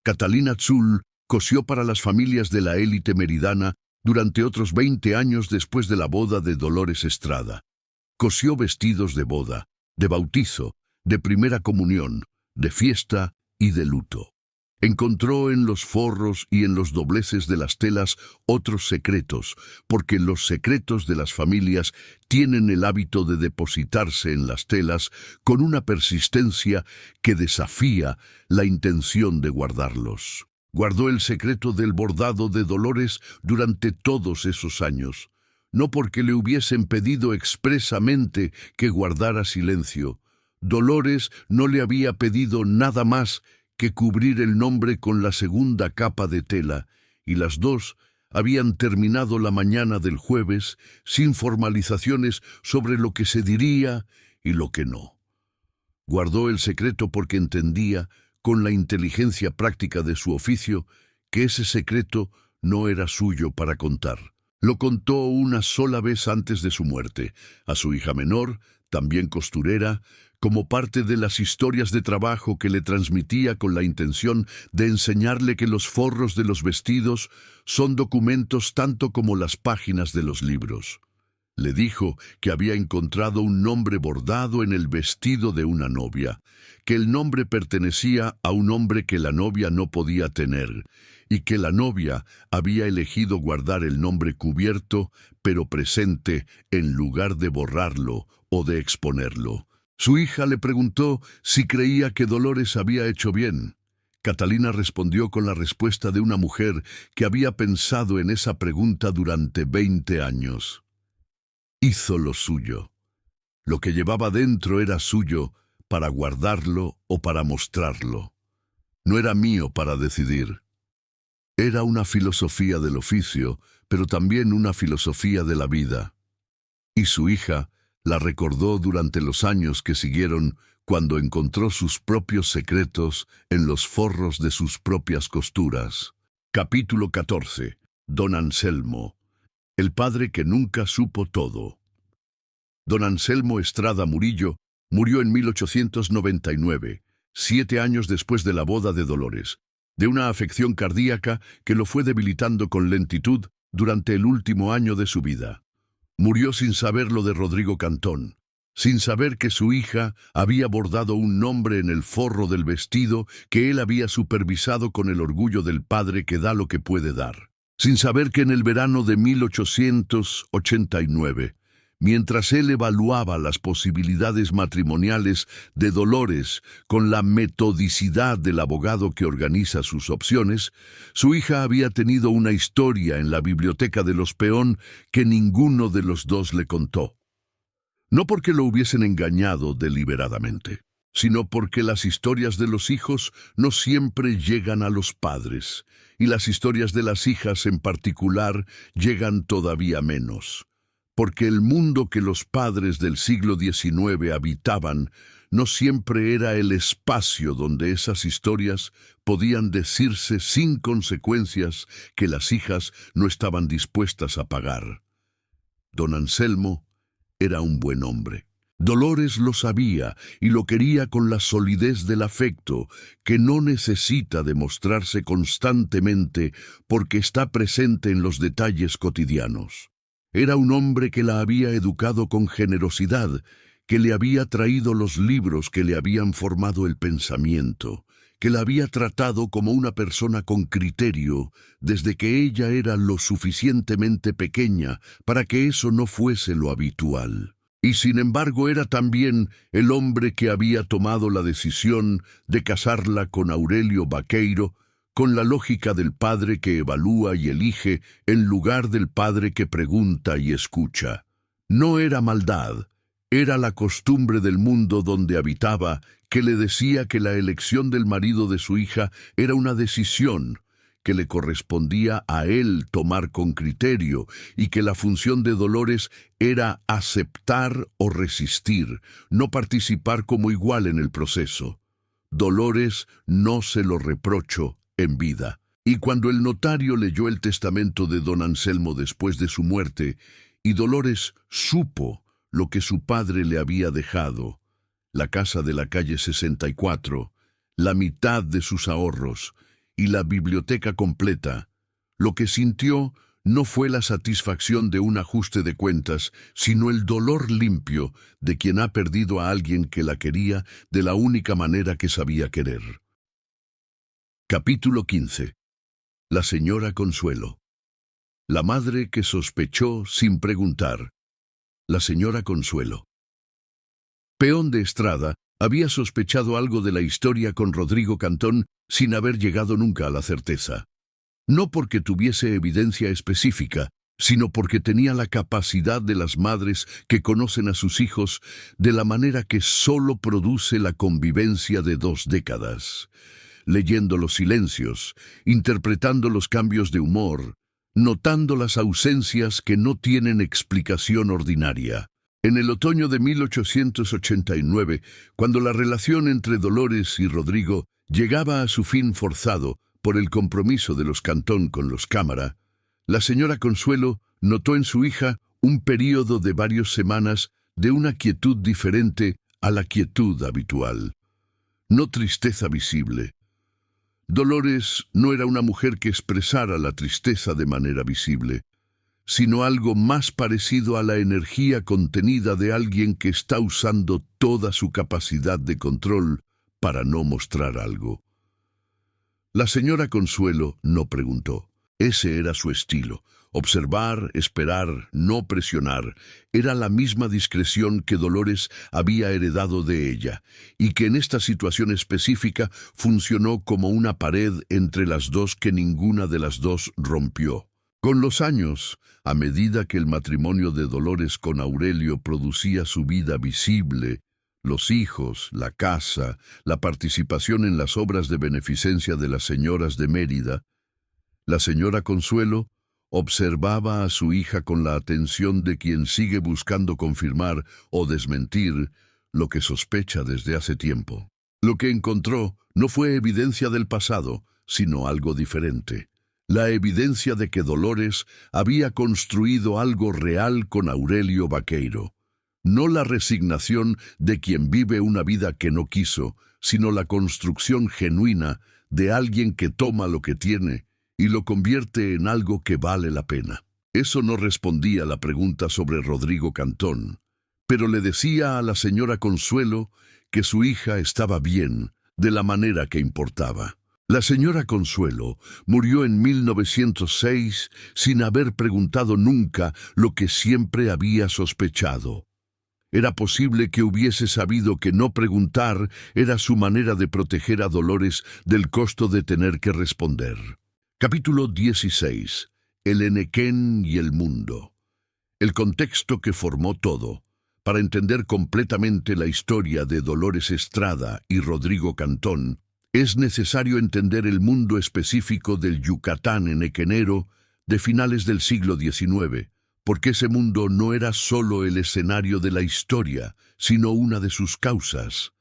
[SPEAKER 1] Catalina Zul cosió para las familias de la élite meridana durante otros 20 años después de la boda de Dolores Estrada. Cosió vestidos de boda, de bautizo, de primera comunión, de fiesta y de luto. Encontró en los forros y en los dobleces de las telas otros secretos, porque los secretos de las familias tienen el hábito de depositarse en las telas con una persistencia que desafía la intención de guardarlos. Guardó el secreto del bordado de Dolores durante todos esos años, no porque le hubiesen pedido expresamente que guardara silencio. Dolores no le había pedido nada más que cubrir el nombre con la segunda capa de tela, y las dos habían terminado la mañana del jueves sin formalizaciones sobre lo que se diría y lo que no. Guardó el secreto porque entendía, con la inteligencia práctica de su oficio, que ese secreto no era suyo para contar. Lo contó una sola vez antes de su muerte, a su hija menor, también costurera, como parte de las historias de trabajo que le transmitía con la intención de enseñarle que los forros de los vestidos son documentos tanto como las páginas de los libros. Le dijo que había encontrado un nombre bordado en el vestido de una novia, que el nombre pertenecía a un hombre que la novia no podía tener, y que la novia había elegido guardar el nombre cubierto, pero presente, en lugar de borrarlo o de exponerlo. Su hija le preguntó si creía que Dolores había hecho bien. Catalina respondió con la respuesta de una mujer que había pensado en esa pregunta durante 20 años. Hizo lo suyo. Lo que llevaba dentro era suyo para guardarlo o para mostrarlo. No era mío para decidir. Era una filosofía del oficio, pero también una filosofía de la vida. Y su hija la recordó durante los años que siguieron cuando encontró sus propios secretos en los forros de sus propias costuras. Capítulo 14. Don Anselmo, el padre que nunca supo todo. Don Anselmo Estrada Murillo murió en 1899, 7 años después de la boda de Dolores. de una afección cardíaca que lo fue debilitando con lentitud durante el último año de su vida. Murió sin saber lo de Rodrigo Cantón, sin saber que su hija había bordado un nombre en el forro del vestido que él había supervisado con el orgullo del padre que da lo que puede dar. Sin saber que en el verano de 1889, mientras él evaluaba las posibilidades matrimoniales de Dolores con la metodicidad del abogado que organiza sus opciones, su hija había tenido una historia en la biblioteca de los Peón que ninguno de los dos le contó. No porque lo hubiesen engañado deliberadamente, sino porque las historias de los hijos no siempre llegan a los padres, y las historias de las hijas en particular llegan todavía menos. Porque el mundo que los padres del siglo XIX habitaban no siempre era el espacio donde esas historias podían decirse sin consecuencias que las hijas no estaban dispuestas a pagar. Don Anselmo era un buen hombre. Dolores lo sabía y lo quería con la solidez del afecto, que no necesita demostrarse constantemente porque está presente en los detalles cotidianos. Era un hombre que la había educado con generosidad, que le había traído los libros que le habían formado el pensamiento, que la había tratado como una persona con criterio desde que ella era lo suficientemente pequeña para que eso no fuese lo habitual. Y sin embargo era también el hombre que había tomado la decisión de casarla con Aurelio Baqueiro, con la lógica del padre que evalúa y elige en lugar del padre que pregunta y escucha. No era maldad, era la costumbre del mundo donde habitaba que le decía que la elección del marido de su hija era una decisión que le correspondía a él tomar con criterio y que la función de Dolores era aceptar o resistir, no participar como igual en el proceso. Dolores no se lo reprochó en vida. Y cuando el notario leyó el testamento de don Anselmo después de su muerte, y Dolores supo lo que su padre le había dejado, la casa de la calle 64, la mitad de sus ahorros y la biblioteca completa, lo que sintió no fue la satisfacción de un ajuste de cuentas, sino el dolor limpio de quien ha perdido a alguien que la quería de la única manera que sabía querer. Capítulo 15. La señora Consuelo. La madre que sospechó sin preguntar. La señora Consuelo. Peón de Estrada había sospechado algo de la historia con Rodrigo Cantón sin haber llegado nunca a la certeza. No porque tuviese evidencia específica, sino porque tenía la capacidad de las madres que conocen a sus hijos de la manera que solo produce la convivencia de 2 décadas. Leyendo los silencios, interpretando los cambios de humor, notando las ausencias que no tienen explicación ordinaria. En el otoño de 1889, cuando la relación entre Dolores y Rodrigo llegaba a su fin forzado por el compromiso de los Cantón con los Cámara, la señora Consuelo notó en su hija un período de varias semanas de una quietud diferente a la quietud habitual. No tristeza visible. Dolores no era una mujer que expresara la tristeza de manera visible, sino algo más parecido a la energía contenida de alguien que está usando toda su capacidad de control para no mostrar algo. La señora Consuelo no preguntó. Ese era su estilo. Observar, esperar, no presionar. Era la misma discreción que Dolores había heredado de ella, y que en esta situación específica funcionó como una pared entre las dos que ninguna de las dos rompió. Con los años, a medida que el matrimonio de Dolores con Aurelio producía su vida visible, los hijos, la casa, la participación en las obras de beneficencia de las señoras de Mérida, la señora Consuelo observaba a su hija con la atención de quien sigue buscando confirmar o desmentir lo que sospecha desde hace tiempo. Lo que encontró no fue evidencia del pasado, sino algo diferente. La evidencia de que Dolores había construido algo real con Aurelio Baqueiro. No la resignación de quien vive una vida que no quiso, sino la construcción genuina de alguien que toma lo que tiene y lo convierte en algo que vale la pena. Eso no respondía a la pregunta sobre Rodrigo Cantón, pero le decía a la señora Consuelo que su hija estaba bien, de la manera que importaba. La señora Consuelo murió en 1906 sin haber preguntado nunca lo que siempre había sospechado. Era posible que hubiese sabido que no preguntar era su manera de proteger a Dolores del costo de tener que responder. Capítulo 16. El Enequén y el mundo. El contexto que formó todo. Para entender completamente la historia de Dolores Estrada y Rodrigo Cantón, es necesario entender el mundo específico del Yucatán enequenero de finales del siglo XIX, porque ese mundo no era solo el escenario de la historia, sino una de sus causas.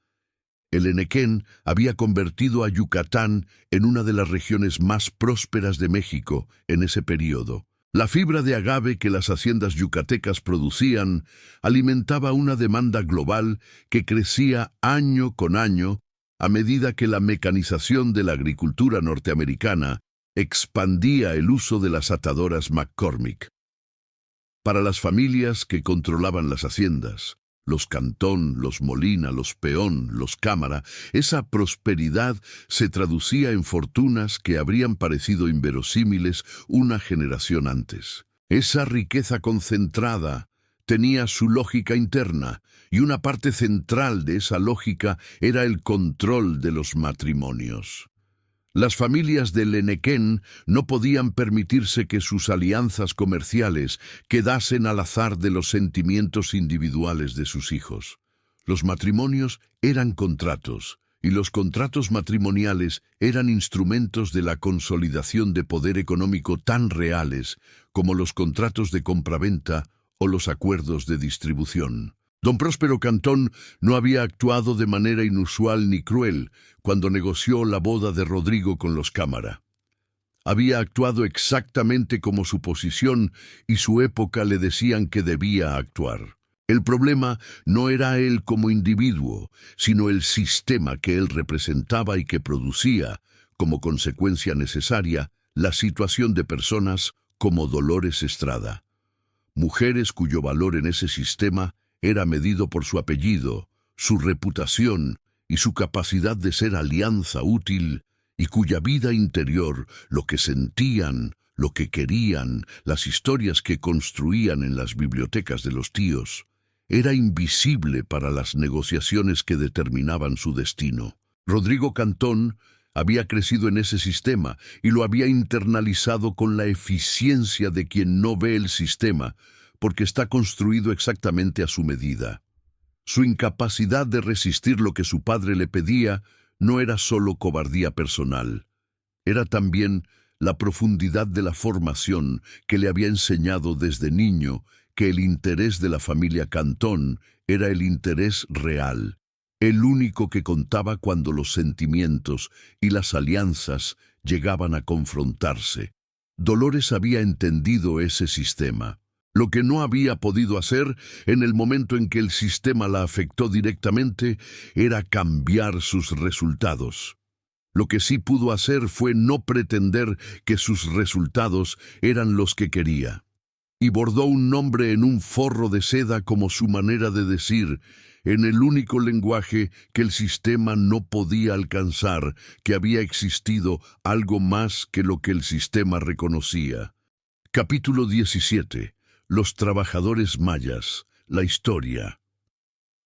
[SPEAKER 1] El Enequén había convertido a Yucatán en una de las regiones más prósperas de México en ese periodo. La fibra de agave que las haciendas yucatecas producían alimentaba una demanda global que crecía año con año a medida que la mecanización de la agricultura norteamericana expandía el uso de las atadoras McCormick. Para las familias que controlaban las haciendas, los Cantón, los Molina, los Peón, los Cámara, esa prosperidad se traducía en fortunas que habrían parecido inverosímiles una generación antes. Esa riqueza concentrada tenía su lógica interna, y una parte central de esa lógica era el control de los matrimonios. Las familias del Enequén no podían permitirse que sus alianzas comerciales quedasen al azar de los sentimientos individuales de sus hijos. Los matrimonios eran contratos, y los contratos matrimoniales eran instrumentos de la consolidación de poder económico tan reales como los contratos de compraventa o los acuerdos de distribución. Don Próspero Cantón no había actuado de manera inusual ni cruel cuando negoció la boda de Rodrigo con los Cámara. Había actuado exactamente como su posición y su época le decían que debía actuar. El problema no era él como individuo, sino el sistema que él representaba y que producía, como consecuencia necesaria, la situación de personas como Dolores Estrada. Mujeres cuyo valor en ese sistema era medido por su apellido, su reputación y su capacidad de ser alianza útil, y cuya vida interior, lo que sentían, lo que querían, las historias que construían en las bibliotecas de los tíos, era invisible para las negociaciones que determinaban su destino. Rodrigo Cantón había crecido en ese sistema y lo había internalizado con la eficiencia de quien no ve el sistema, porque está construido exactamente a su medida. Su incapacidad de resistir lo que su padre le pedía no era solo cobardía personal, era también la profundidad de la formación que le había enseñado desde niño que el interés de la familia Cantón era el interés real, el único que contaba cuando los sentimientos y las alianzas llegaban a confrontarse. Dolores había entendido ese sistema. Lo que no había podido hacer en el momento en que el sistema la afectó directamente era cambiar sus resultados. Lo que sí pudo hacer fue no pretender que sus resultados eran los que quería. Y bordó un nombre en un forro de seda como su manera de decir, en el único lenguaje que el sistema no podía alcanzar, que había existido algo más que lo que el sistema reconocía. Capítulo 17. Los trabajadores mayas, la historia.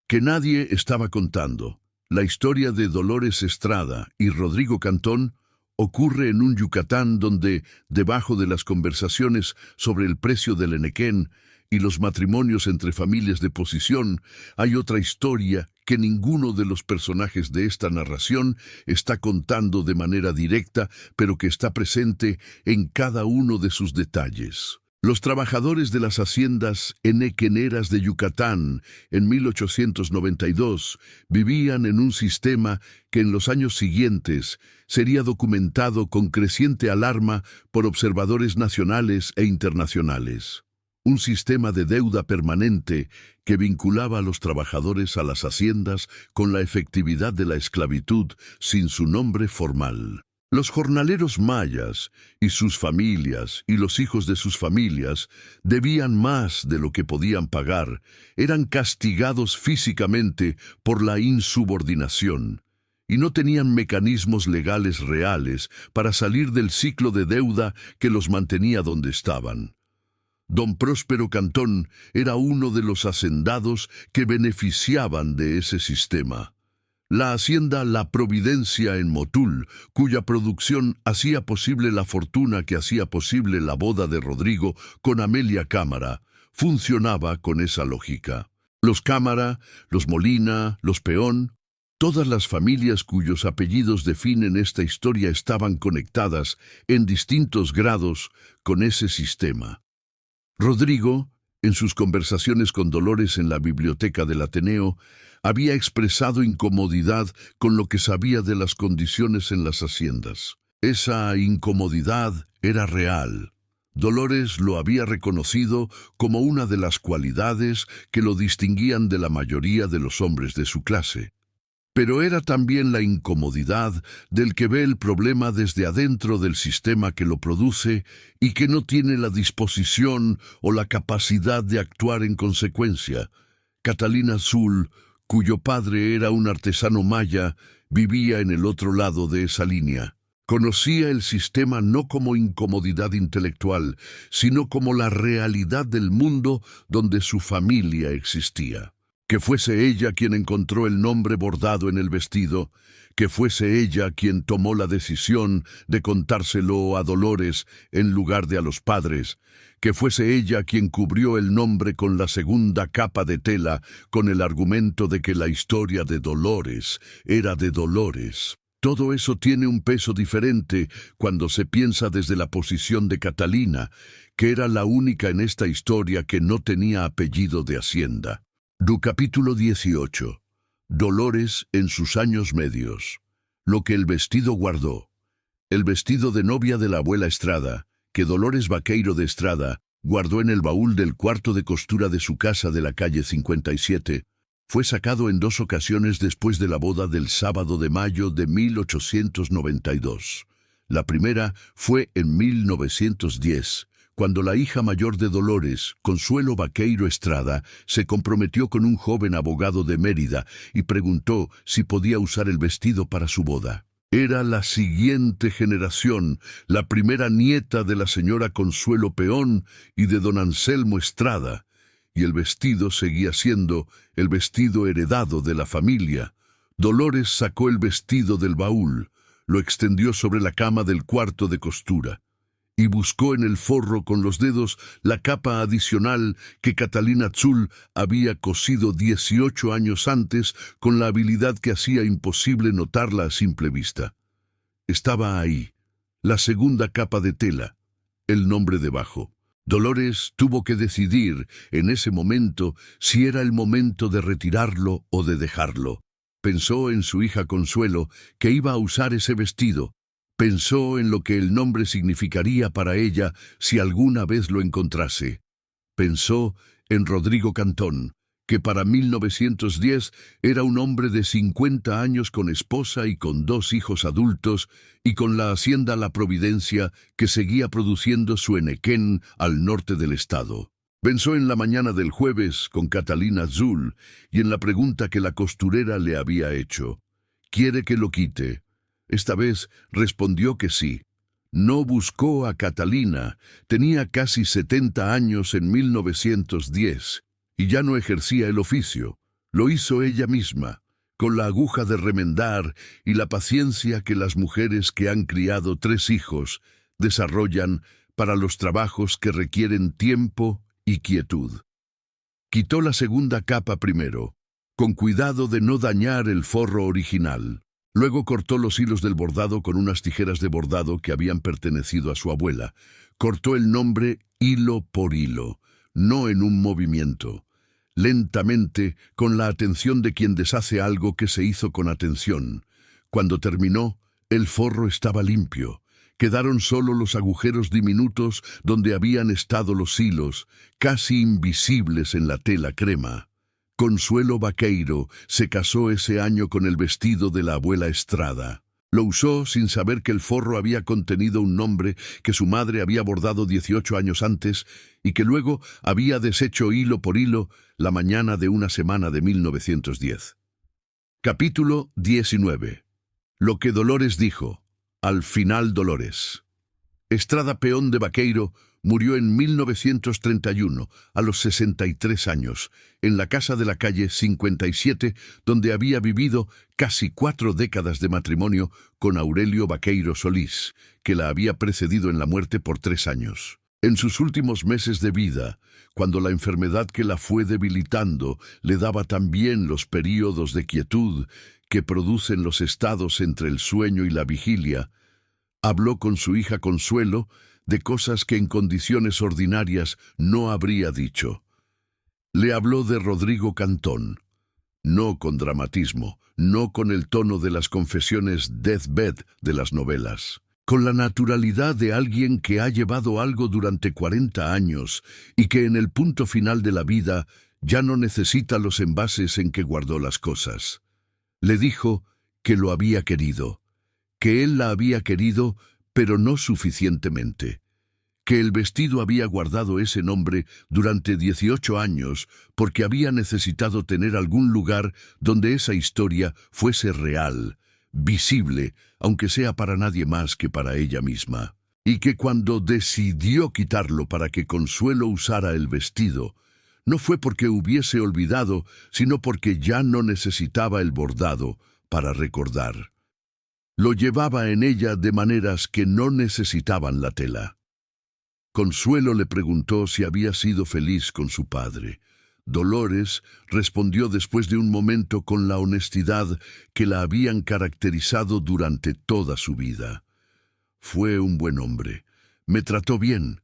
[SPEAKER 1] Que nadie estaba contando. La historia de Dolores Estrada y Rodrigo Cantón ocurre en un Yucatán donde, debajo de las conversaciones sobre el precio del Enequén y los matrimonios entre familias de posición, hay otra historia que ninguno de los personajes de esta narración está contando de manera directa, pero que está presente en cada uno de sus detalles. Los trabajadores de las haciendas enequeneras de Yucatán en 1892 vivían en un sistema que en los años siguientes sería documentado con creciente alarma por observadores nacionales e internacionales. Un sistema de deuda permanente que vinculaba a los trabajadores a las haciendas con la efectividad de la esclavitud sin su nombre formal. Los jornaleros mayas y sus familias y los hijos de sus familias debían más de lo que podían pagar, eran castigados físicamente por la insubordinación y no tenían mecanismos legales reales para salir del ciclo de deuda que los mantenía donde estaban. Don Próspero Cantón era uno de los hacendados que beneficiaban de ese sistema. La hacienda La Providencia en Motul, cuya producción hacía posible la fortuna que hacía posible la boda de Rodrigo con Amelia Cámara, funcionaba con esa lógica. Los Cámara, los Molina, los Peón, todas las familias cuyos apellidos definen esta historia estaban conectadas en distintos grados con ese sistema. Rodrigo, en sus conversaciones con Dolores en la biblioteca del Ateneo, había expresado incomodidad con lo que sabía de las condiciones en las haciendas. Esa incomodidad era real. Dolores lo había reconocido como una de las cualidades que lo distinguían de la mayoría de los hombres de su clase. Pero era también la incomodidad del que ve el problema desde adentro del sistema que lo produce y que no tiene la disposición o la capacidad de actuar en consecuencia. Catalina Azul, cuyo padre era un artesano maya, vivía en el otro lado de esa línea. Conocía el sistema no como incomodidad intelectual, sino como la realidad del mundo donde su familia existía. Que fuese ella quien encontró el nombre bordado en el vestido, que fuese ella quien tomó la decisión de contárselo a Dolores en lugar de a los padres, que fuese ella quien cubrió el nombre con la segunda capa de tela con el argumento de que la historia de Dolores era de Dolores. Todo eso tiene un peso diferente cuando se piensa desde la posición de Catalina, que era la única en esta historia que no tenía apellido de hacienda. Capítulo 18. Dolores en sus años medios. Lo que el vestido guardó. El vestido de novia de la abuela Estrada, que Dolores Vaqueiro de Estrada guardó en el baúl del cuarto de costura de su casa de la calle 57, fue sacado en 2 ocasiones después de la boda del sábado de mayo de 1892. La primera fue en 1910, cuando la hija mayor de Dolores, Consuelo Vaqueiro Estrada, se comprometió con un joven abogado de Mérida y preguntó si podía usar el vestido para su boda. Era la siguiente generación, la primera nieta de la señora Consuelo Peón y de don Anselmo Estrada, y el vestido seguía siendo el vestido heredado de la familia. Dolores sacó el vestido del baúl, lo extendió sobre la cama del cuarto de costura y buscó en el forro con los dedos la capa adicional que Catalina Azul había cosido 18 años antes con la habilidad que hacía imposible notarla a simple vista. Estaba ahí, la segunda capa de tela, el nombre debajo. Dolores tuvo que decidir en ese momento si era el momento de retirarlo o de dejarlo. Pensó en su hija Consuelo, que iba a usar ese vestido. Pensó en lo que el nombre significaría para ella si alguna vez lo encontrase. Pensó en Rodrigo Cantón, que para 1910 era un hombre de 50 años con esposa y con 2 hijos adultos y con la hacienda La Providencia que seguía produciendo su enequén al norte del estado. Pensó en la mañana del jueves con Catalina Azul y en la pregunta que la costurera le había hecho. ¿Quiere que lo quite? Esta vez respondió que sí. No buscó a Catalina, tenía casi 70 años en 1910 y ya no ejercía el oficio. Lo hizo ella misma, con la aguja de remendar y la paciencia que las mujeres que han criado 3 hijos desarrollan para los trabajos que requieren tiempo y quietud. Quitó la segunda capa primero, con cuidado de no dañar el forro original. Luego cortó los hilos del bordado con unas tijeras de bordado que habían pertenecido a su abuela. Cortó el nombre hilo por hilo, no en un movimiento. Lentamente, con la atención de quien deshace algo que se hizo con atención. Cuando terminó, el forro estaba limpio. Quedaron solo los agujeros diminutos donde habían estado los hilos, casi invisibles en la tela crema. Consuelo Vaqueiro se casó ese año con el vestido de la abuela Estrada. Lo usó sin saber que el forro había contenido un nombre que su madre había bordado 18 años antes y que luego había deshecho hilo por hilo la mañana de una semana de 1910. Capítulo 19. Lo que Dolores dijo. Al final Dolores. Estrada Peón de Vaqueiro murió en 1931, a los 63 años, en la casa de la calle 57, donde había vivido casi 4 décadas de matrimonio con Aurelio Vaqueiro Solís, que la había precedido en la muerte por 3 años. En sus últimos meses de vida, cuando la enfermedad que la fue debilitando le daba también los períodos de quietud que producen los estados entre el sueño y la vigilia, habló con su hija Consuelo de cosas que en condiciones ordinarias no habría dicho. Le habló de Rodrigo Cantón, no con dramatismo, no con el tono de las confesiones deathbed de las novelas, con la naturalidad de alguien que ha llevado algo durante 40 años y que en el punto final de la vida ya no necesita los envases en que guardó las cosas. Le dijo que lo había querido, que él la había querido, pero no suficientemente, que el vestido había guardado ese nombre durante 18 años porque había necesitado tener algún lugar donde esa historia fuese real, visible, aunque sea para nadie más que para ella misma, y que cuando decidió quitarlo para que Consuelo usara el vestido, no fue porque hubiese olvidado, sino porque ya no necesitaba el bordado para recordar. Lo llevaba en ella de maneras que no necesitaban la tela. Consuelo le preguntó si había sido feliz con su padre. Dolores respondió después de un momento con la honestidad que la habían caracterizado durante toda su vida. Fue un buen hombre. Me trató bien.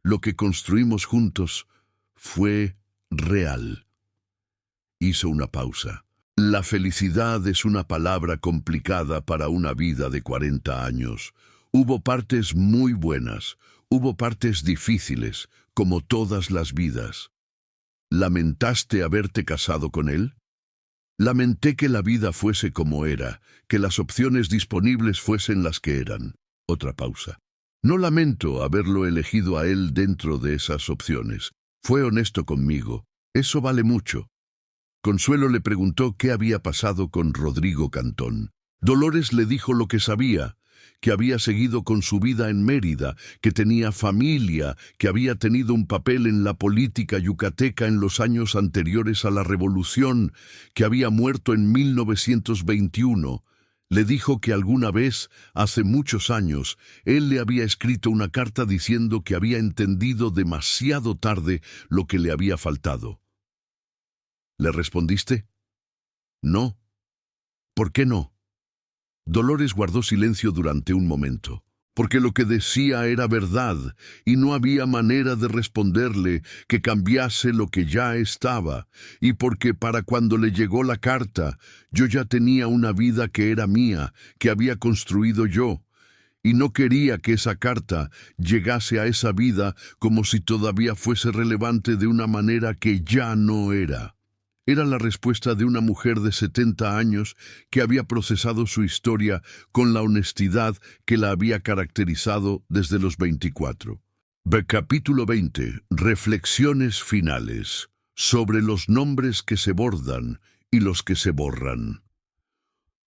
[SPEAKER 1] Lo que construimos juntos fue real. Hizo una pausa. La felicidad es una palabra complicada para una vida de 40 años. Hubo partes muy buenas, hubo partes difíciles, como todas las vidas. ¿Lamentaste haberte casado con él? Lamenté que la vida fuese como era, que las opciones disponibles fuesen las que eran. Otra pausa. No lamento haberlo elegido a él dentro de esas opciones. Fue honesto conmigo. Eso vale mucho. Consuelo le preguntó qué había pasado con Rodrigo Cantón. Dolores le dijo lo que sabía, que había seguido con su vida en Mérida, que tenía familia, que había tenido un papel en la política yucateca en los años anteriores a la Revolución, que había muerto en 1921. Le dijo que alguna vez, hace muchos años, él le había escrito una carta diciendo que había entendido demasiado tarde lo que le había faltado. ¿Le respondiste? No. ¿Por qué no? Dolores guardó silencio durante un momento, porque lo que decía era verdad y no había manera de responderle que cambiase lo que ya estaba, y porque para cuando le llegó la carta, yo ya tenía una vida que era mía, que había construido yo, y no quería que esa carta llegase a esa vida como si todavía fuese relevante de una manera que ya no era. Era la respuesta de una mujer de 70 años que había procesado su historia con la honestidad que la había caracterizado desde los 24. Capítulo 20. Reflexiones finales sobre los nombres que se bordan y los que se borran.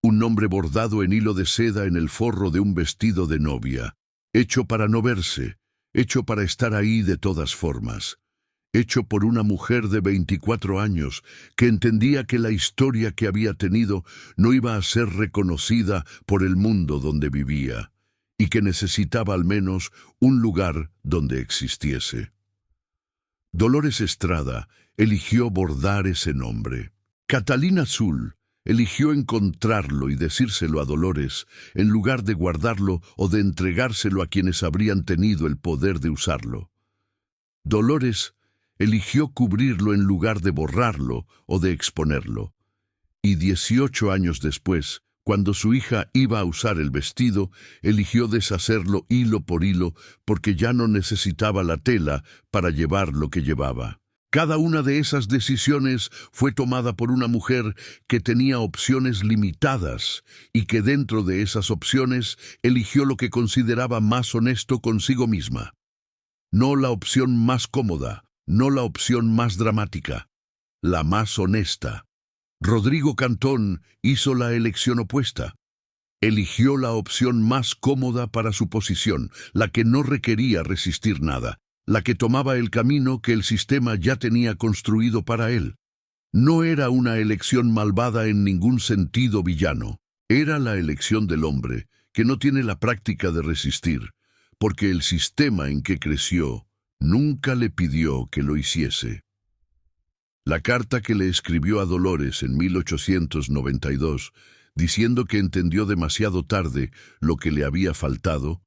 [SPEAKER 1] Un nombre bordado en hilo de seda en el forro de un vestido de novia, hecho para no verse, hecho para estar ahí de todas formas. Hecho por una mujer de 24 años que entendía que la historia que había tenido no iba a ser reconocida por el mundo donde vivía, y que necesitaba al menos un lugar donde existiese. Dolores Estrada eligió bordar ese nombre. Catalina Azul eligió encontrarlo y decírselo a Dolores, en lugar de guardarlo o de entregárselo a quienes habrían tenido el poder de usarlo. Dolores eligió cubrirlo en lugar de borrarlo o de exponerlo. Y 18 años después, cuando su hija iba a usar el vestido, eligió deshacerlo hilo por hilo porque ya no necesitaba la tela para llevar lo que llevaba. Cada una de esas decisiones fue tomada por una mujer que tenía opciones limitadas y que dentro de esas opciones eligió lo que consideraba más honesto consigo misma. No la opción más cómoda, no la opción más dramática, la más honesta. Rodrigo Cantón hizo la elección opuesta. Eligió la opción más cómoda para su posición, la que no requería resistir nada, la que tomaba el camino que el sistema ya tenía construido para él. No era una elección malvada en ningún sentido villano. Era la elección del hombre, que no tiene la práctica de resistir, porque el sistema en que creció nunca le pidió que lo hiciese. La carta que le escribió a Dolores en 1892, diciendo que entendió demasiado tarde lo que le había faltado,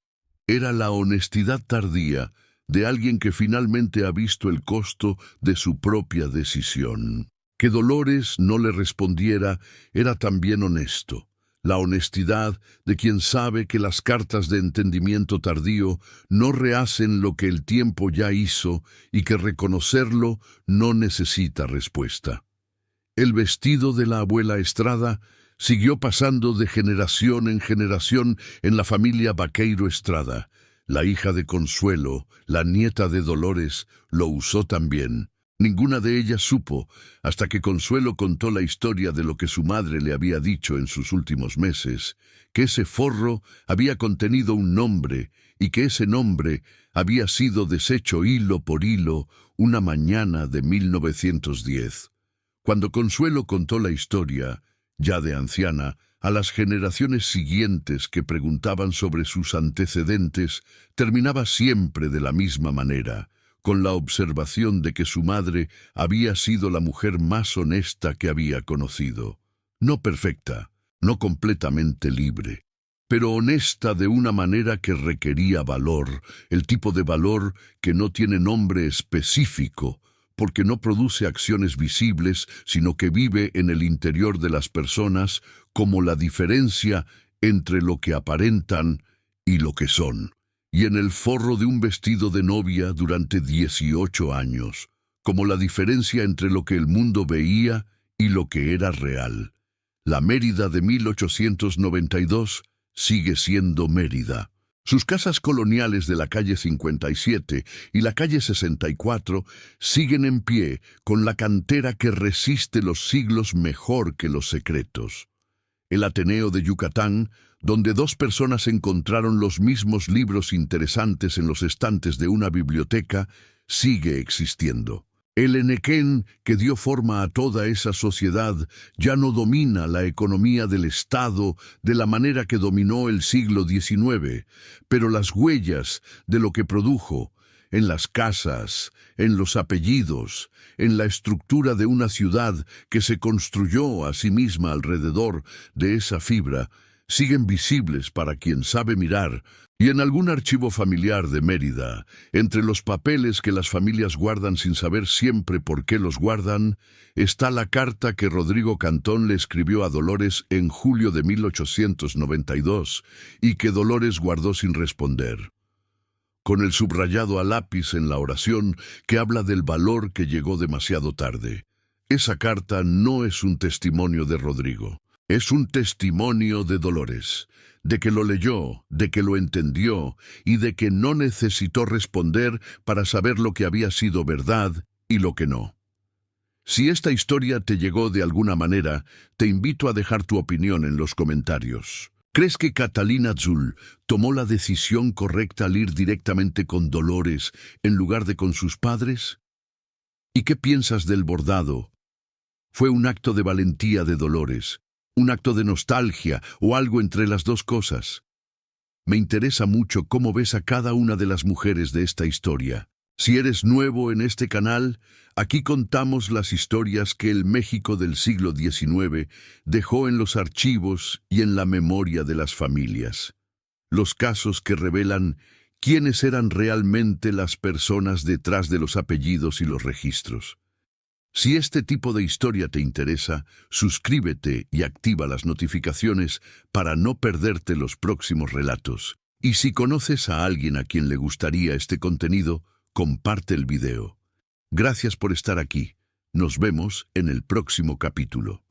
[SPEAKER 1] era la honestidad tardía de alguien que finalmente ha visto el costo de su propia decisión. Que Dolores no le respondiera era también honesto. La honestidad de quien sabe que las cartas de entendimiento tardío no rehacen lo que el tiempo ya hizo y que reconocerlo no necesita respuesta. El vestido de la abuela Estrada siguió pasando de generación en generación en la familia Vaqueiro Estrada. La hija de Consuelo, la nieta de Dolores, lo usó también. Ninguna de ellas supo, hasta que Consuelo contó la historia de lo que su madre le había dicho en sus últimos meses, que ese forro había contenido un nombre y que ese nombre había sido deshecho hilo por hilo una mañana de 1910. Cuando Consuelo contó la historia, ya de anciana, a las generaciones siguientes que preguntaban sobre sus antecedentes, terminaba siempre de la misma manera, con la observación de que su madre había sido la mujer más honesta que había conocido. No perfecta, no completamente libre, pero honesta de una manera que requería valor, el tipo de valor que no tiene nombre específico, porque no produce acciones visibles, sino que vive en el interior de las personas como la diferencia entre lo que aparentan y lo que son, y en el forro de un vestido de novia durante 18 años, como la diferencia entre lo que el mundo veía y lo que era real. La Mérida de 1892 sigue siendo Mérida. Sus casas coloniales de la calle 57 y la calle 64 siguen en pie con la cantera que resiste los siglos mejor que los secretos. El Ateneo de Yucatán, donde dos personas encontraron los mismos libros interesantes en los estantes de una biblioteca, sigue existiendo. El Enequén, que dio forma a toda esa sociedad, ya no domina la economía del Estado de la manera que dominó el siglo XIX, pero las huellas de lo que produjo, en las casas, en los apellidos, en la estructura de una ciudad que se construyó a sí misma alrededor de esa fibra, siguen visibles para quien sabe mirar, y en algún archivo familiar de Mérida, entre los papeles que las familias guardan sin saber siempre por qué los guardan, está la carta que Rodrigo Cantón le escribió a Dolores en julio de 1892 y que Dolores guardó sin responder, con el subrayado a lápiz en la oración que habla del valor que llegó demasiado tarde. Esa carta no es un testimonio de Rodrigo, es un testimonio de Dolores, de que lo leyó, de que lo entendió y de que no necesitó responder para saber lo que había sido verdad y lo que no. Si esta historia te llegó de alguna manera, te invito a dejar tu opinión en los comentarios. ¿Crees que Catalina Zul tomó la decisión correcta al ir directamente con Dolores en lugar de con sus padres? ¿Y qué piensas del bordado? ¿Fue un acto de valentía de Dolores, un acto de nostalgia o algo entre las dos cosas? Me interesa mucho cómo ves a cada una de las mujeres de esta historia. Si eres nuevo en este canal, aquí contamos las historias que el México del siglo XIX dejó en los archivos y en la memoria de las familias. Los casos que revelan quiénes eran realmente las personas detrás de los apellidos y los registros. Si este tipo de historia te interesa, suscríbete y activa las notificaciones para no perderte los próximos relatos. Y si conoces a alguien a quien le gustaría este contenido, comparte el video. Gracias por estar aquí. Nos vemos en el próximo capítulo.